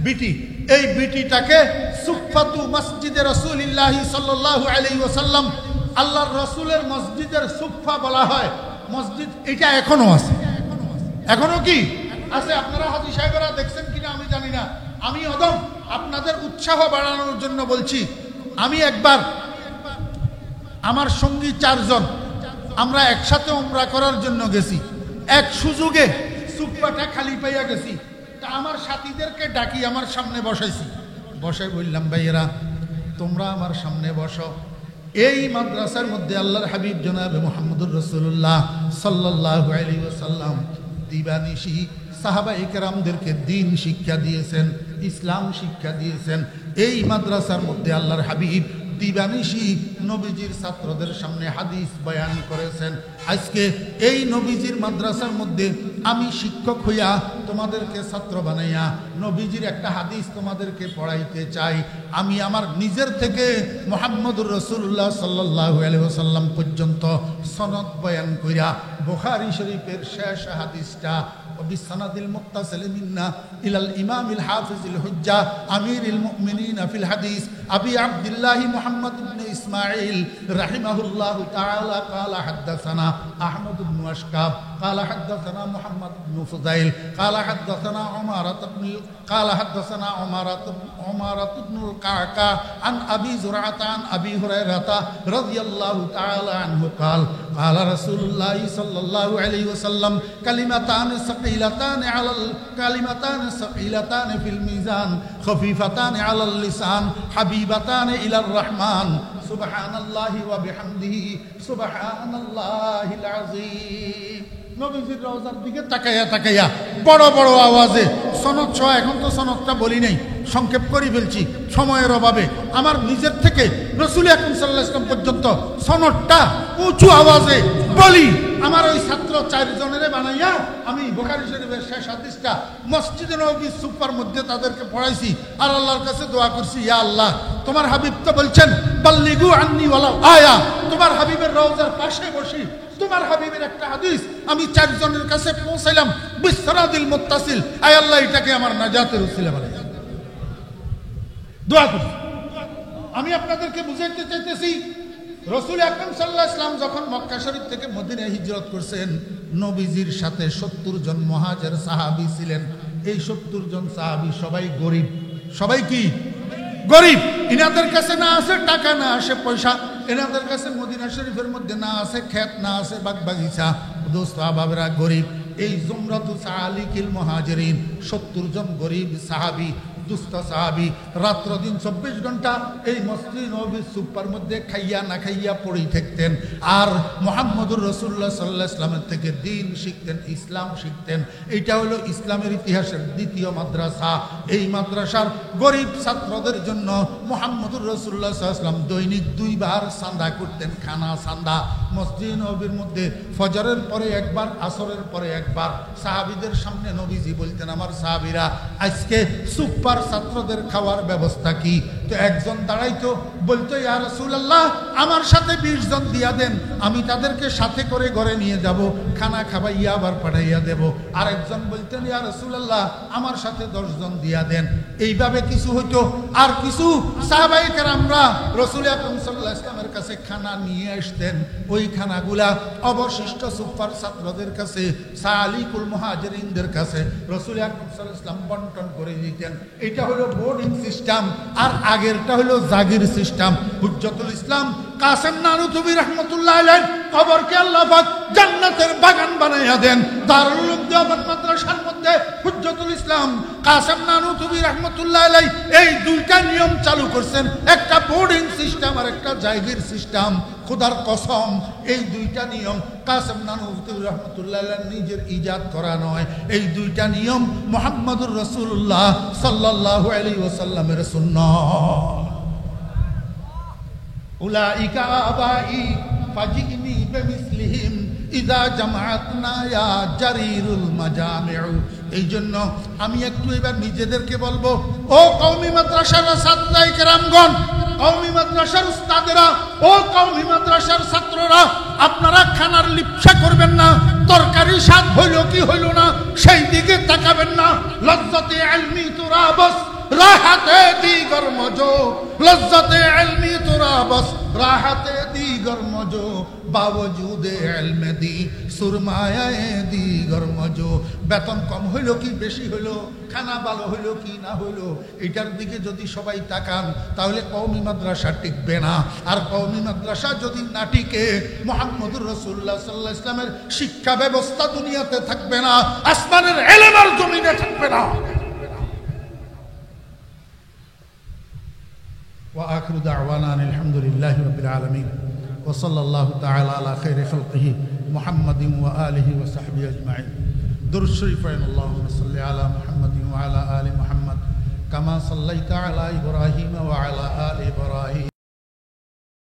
বিটি। এই বিটিটাকে সুফাতু মসজিদে রাসূলুল্লাহ সাল্লাল্লাহু আলাইহি ওয়াসাল্লাম, আল্লাহর রাসূলের মসজিদের সুফা বলা হয়। মসজিদ এটা এখনো আছে, এখনো কি আছে? আপনারা হাজী সাহেবরা দেখছেন কিনা আমি জানি না। আমি অদম আপনাদের উৎসাহ বাড়ানোর জন্য বলছি। আমি একবার আমার সঙ্গী 4 জন আমরা একসাথে উমরা করার জন্য গেছি। এক সুযোগে সুফাটা খালি পাইয়া গেছি। তা আমার সাথীদেরকে ডাকি আমার সামনে বসাইছি। বসে বললাম, ভাইয়েরা তোমরা আমার সামনে বসো। এই মাদ্রাসার মধ্যে আল্লাহর হাবিব জনাবে মুহাম্মদুর রাসূলুল্লাহ সাল্লাল্লাহু আলাইহি ওয়াসাল্লাম দিবানিশি সাহাবায়ে কেরামদেরকে দ্বীন শিক্ষা দিয়েছেন, ইসলাম শিক্ষা দিয়েছেন। এই মাদ্রাসার মধ্যে আল্লাহর হাবিব দিবানিশি নবীজির ছাত্রদের সামনে হাদিস বয়ান করেছেন। আজকে এই নবীজির মাদ্রাসার মধ্যে আমি শিক্ষক হইয়া তোমাদেরকে ছাত্র বানাইয়া নবীজির একটা হাদিস তোমাদেরকে পড়াইতে চাই। আমি আমার নিজের থেকে মুহাম্মদুর রাসূলুল্লাহ সাল্লাল্লাহু আলাইহি ওয়াসাল্লাম পর্যন্ত সনদ বয়ান কইরা বুখারী শরীফের শেষ হাদিসটা وبالسند المتصل منا إلى الإمام الحافظ الحجة أمير المؤمنين في الحديث أبي عبد الله محمد بن إسماعيل رحمه الله تعالى قال حدثنا أحمد بن أشكاب قال حدثنا محمد بن فضيل قال حدثنا عمارة بن القعقاع عن أبي زرعة عن أبي هريرة رضي الله تعالى عنه قال قال رسول الله صلى الله عليه وسلم كلمتان ثقيلتان في الميزان خفيفتان على اللسان حبيبتان إلى الرحمن سبحان الله وبحمده سبحان الله العظيم। নবীজির রওজার দিকে তাকাইয়া বড় বড় আওয়াজে সনদ সহ, এখন তো সনদটা বলি নাই, সংক্ষেপ করে ফেলছি সময়ের অভাবে, আমার নিজের থেকে রাসূল আকরাম সাল্লাল্লাহু আলাইহি ওয়াসাল্লাম পর্যন্ত সনদটা উঁচু আওয়াজে বলি। আমার ওই ছাত্র 4 জনেরে বানাইয়া আমি বুখারী শরীফের শেষ হাদিসটা মসজিদে নববীর সুপার মধ্যে তাদেরকে পড়াইছি আর আল্লাহর কাছে দোয়া করছি, ইয়া আল্লাহ তোমার হাবিব তো বলছেন বাল্লিগু আন্নি ওয়ালাউ আয়া, তোমার হাবিবের রওজার পাশে বসি তোমার হাবিবের একটা হাদিস আমি 4 জনের কাছে পৌঁছাইলাম বিসরাদিল মুত্তাসিল, আয় আল্লাহ এটাকে আমার নাজাতের উসিলা বানাইয়া দোয়া করি। আমি আপনাদেরকে বুঝাইতে চাইতেছি রাসূল আকরাম সাল্লাল্লাহু আলাইহি ওয়াসাল্লাম যখন মক্কা শরীফ থেকে মদিনায় হিজরত করছেন, নবীজির সাথে 70 জন মুহাজির সাহাবী ছিলেন। এই 70 জন সাহাবী সবাই গরিব, সবাই কি গরিব। ইনাদের কাছে না আছে টাকা, না আসে পয়সা, এনাদের কাছে মদিনা শরীফের মধ্যে না আছে ক্ষেত, না আছে বাগ বাগিচা, দোস্ত আহবাবেরা গরিব। এই জুমরাতু সালিকিল মুহাজিরিন 70 জন গরিব সাহাবী, দুস্থ সাহাবী রাত্র দিন 24 ঘন্টা এই মসজিদ নববীর সুপার মধ্যে খাইয়া না খাইয়া পড়েই থাকতেন আর মুহাম্মদুর রাসূলুল্লাহ সাল্লাল্লাহু আলাইহি ওয়াসাল্লামের থেকে দ্বীন শিখতেন, ইসলাম শিখতেন। এইটা হলো ইসলামের ইতিহাসের দ্বিতীয় মাদ্রাসা। এই মাদ্রাসার গরিব ছাত্রদের জন্য মুহাম্মদুর রাসূলুল্লাহ সাল্লাল্লাহু আলাইহি ওয়াসাল্লাম দৈনিক 2 বার চাঁদা করতেন, খানা চাঁদা। মসজিদ নববীর মধ্যে ফজরের পরে একবার, আসরের পরে একবার সাহাবীদের সামনে নবীজি বলতেন, আমার সাহাবীরা আজকে সুপার ছাত্রদের খাওয়ার ব্যবস্থা কি? তো একজন দাঁড়াইতো, বলতো ইয়া রাসূলুল্লাহ আমার সাথে 20 জন দিয়া দেন, আমি তাদেরকে সাথে করে ঘরে নিয়ে যাব, খানা খাওয়াইয়া আবার পাঠাইয়া দেব। আর একজন বলতেন ইয়া রাসূলুল্লাহ আমার সাথে 10 জন দিয়া দেন। এইভাবে কিছু হইতো। আর কিছু সাহাবায়ে কেরামরা রাসূল আকরাম সাল্লাল্লাহু আলাইহি ওয়াসাল্লামের কাছে খানা নিয়ে আসতেন। ওই খানাগুলা অবশিষ্ট সুপার ছাত্রদের কাছে, সালিকুল মুহাজিরিনদের কাছে রাসূল আকরাম সাল্লাল্লাহু আলাইহি ওয়াসাল্লাম বন্টন করে দিতেন। এটা হলো বোর্ডিং সিস্টেম, আর আগেরটা হলো জাগির সিস্টেম। হুজ্জাতুল ইসলাম কাসেম নানুতুবি রাহমাতুল্লাহ আলাইহি কবরকে আল্লাহ পাক জান্নাতের বাগান বানাইয়া দেন। দারুল উলুম দেওবন্দ মাদ্রাসার মধ্যে হুজ্জাতুল ইসলাম কাসেম নানুতুবি রাহমাতুল্লাহ আলাইহি এই 2টা নিয়ম চালু করছেন, একটা বোর্ডিং সিস্টেম আর একটা জাগির সিস্টেম। খোদার কসম এই 2টা নিয়ম কাসেম নানুতুবি রাহমাতুল্লাহ আলাইহি নিজের ইজাদ করা নয়। এই 2টা নিয়ম মুহাম্মদুর রাসূলুল্লাহ সাল্লাল্লাহু আলাইহি ওয়াসাল্লামের সুন্নাহ। উলাইকা আবাই ফাজিনি বিমিসলিহিম ইযা জামাআতনা ইয়া জারিরুল মাজামিউ। এই জন্য আমি একটু এবার নিজেদেরকে বলবো, ও কওমি মাদ্রাসার ছাত্রই কেরামগণ, কওমি মাদ্রাসার উস্তাদেরা, ও কওমি মাদ্রাসার ছাত্ররা, আপনারা খানার লিপ্সা করবেন না। তরকারি স্বাদ হইল কি হইল না সেই দিকে তাকাবেন না। লজ্জাতে ইলমি তুরাবাস রাহাতে দিগর মজো, লজ্জাতে ইলমি তুরাবাস রাহাতে দিগর মজো, বাওজুদে ইলমে দি সুরমায়ে দিগর মজো। বেতন কম হইল কি বেশি হইল, খানা ভালো হইল কি না হইল, এটার দিকে যদি সবাই তাকান তাহলে কওমি মাদ্রাসা টিকবে না। আর কওমি মাদ্রাসা যদি না টিকে মুহাম্মদুর রাসূলুল্লাহ সাল্লাল্লাহু আলাইহি ওয়াসাল্লামের শিক্ষা ব্যবস্থা দুনিয়াতে থাকবে না, আসমানের ইলমের জমিনে থাকবে না। وآخر دعوانا الحمد لله رب العالمين وصلى الله تعالى على خير خلقه محمد وآله وصحبه أجمعين. درود شريف اللهم صل على محمد وعلى آل محمد كما صليت على إبراهيم وعلى آل إبراهيم